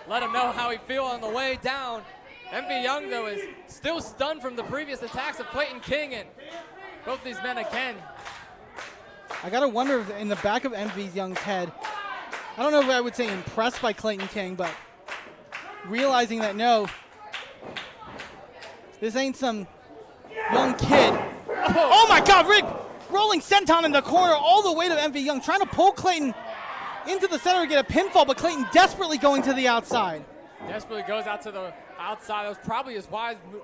Speaker 2: Let him know how he feels on the way down. MV Young, though, is still stunned from the previous attacks of Clayton King, and both these men again.
Speaker 1: I got to wonder if in the back of MV Young's head, I don't know if I would say impressed by Clayton King, but realizing that, no, this ain't some young kid. Oh my God, Rick! Rolling senton in the corner all the way to MV Young, trying to pull Clayton into the center to get a pinfall, but Clayton desperately going to the outside.
Speaker 2: Desperately goes out to the outside. That was probably his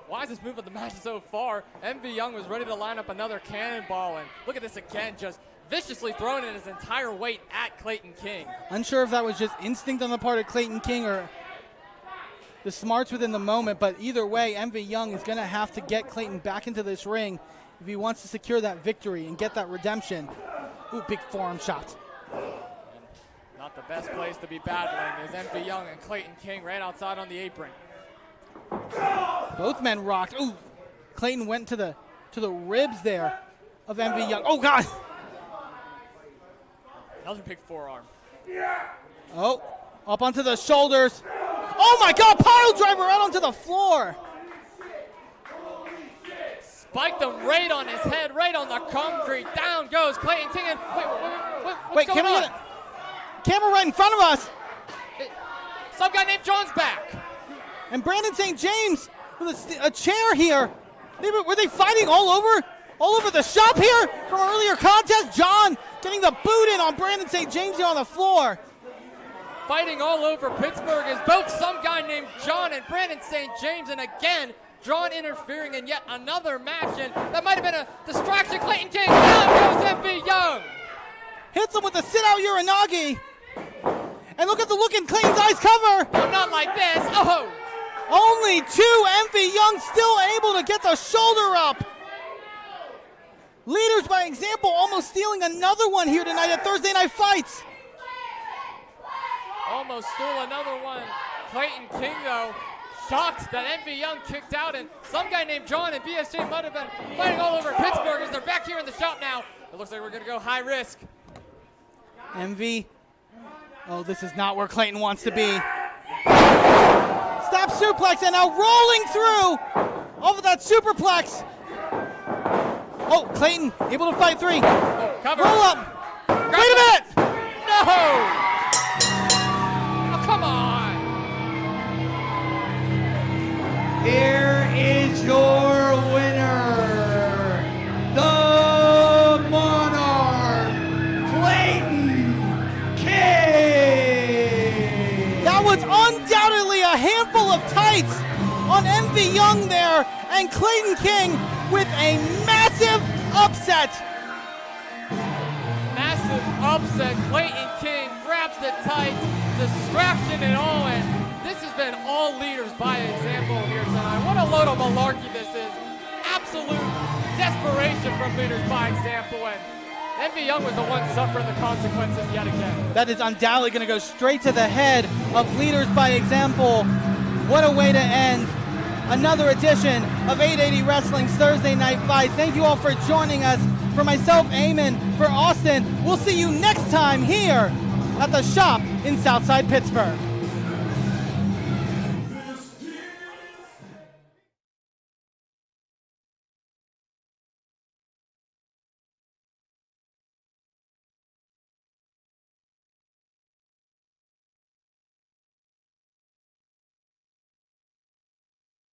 Speaker 2: wisest move of the match so far. MV Young was ready to line up another cannonball, and look at this again, just viciously throwing in his entire weight at Clayton King.
Speaker 1: Unsure if that was just instinct on the part of Clayton King or the smarts within the moment, but either way, MV Young is going to have to get Clayton back into this ring if he wants to secure that victory and get that redemption. Big forearm shot.
Speaker 2: Not the best place to be battling is MV Young and Clayton King right outside on the apron.
Speaker 1: Both men rocked. Clayton went to the ribs there of MV Young. Oh, God.
Speaker 2: Another big forearm.
Speaker 1: Up onto the shoulders. Oh my God, pile driver right onto the floor.
Speaker 2: Spiked him right on his head, right on the concrete. Down goes Clayton King. And what's going on?
Speaker 1: Camera right in front of us.
Speaker 2: Some guy named John's back.
Speaker 1: And Brandon St. James with a chair here. Were they fighting all over the shop here from an earlier contest? John getting the boot in on Brandon St. James here on the floor.
Speaker 2: Fighting all over Pittsburgh is both some guy named John and Brandon St. James. And again, John interfering in yet another match. And that might have been a distraction. Clayton King, down goes MV Young.
Speaker 1: Hits him with the sit-out Uranagi. And look at the look in Clayton's eyes cover.
Speaker 2: No, not like this. Oh!
Speaker 1: Only 2, MV Young still able to get the shoulder up. Leaders by example, almost stealing another one here tonight at Thursday Night Fights.
Speaker 2: Almost stole another one. Clayton King, though, shocked that MV Young kicked out, and some guy named John and BSJ might have been fighting all over Pittsburgh as they're back here in the shop now. It looks like we're going to go high risk.
Speaker 1: MV. Oh, this is not where Clayton wants to be. Stop suplex, and now rolling through over that superplex. Oh, Clayton able to fight 3.
Speaker 2: Oh, cover.
Speaker 1: Roll up. Wait a minute.
Speaker 2: No. Oh, come on.
Speaker 6: Here is your winner, the Monarch, Clayton King.
Speaker 1: That was undoubtedly a handful of tights on MV Young there, and Clayton King with a massive upset.
Speaker 2: Massive upset. Clayton King grabs the tights, distraction and all, and this has been all leaders by example here tonight. What a load of malarkey this is. Absolute desperation from leaders by example, and MV Young was the one suffering the consequences yet again.
Speaker 1: That is undoubtedly going to go straight to the head of leaders by example. What a way to end another edition of 880 Wrestling's Thursday Night Fight. Thank you all for joining us. For myself, Eamon, for Austin, we'll see you next time here at the shop in Southside Pittsburgh.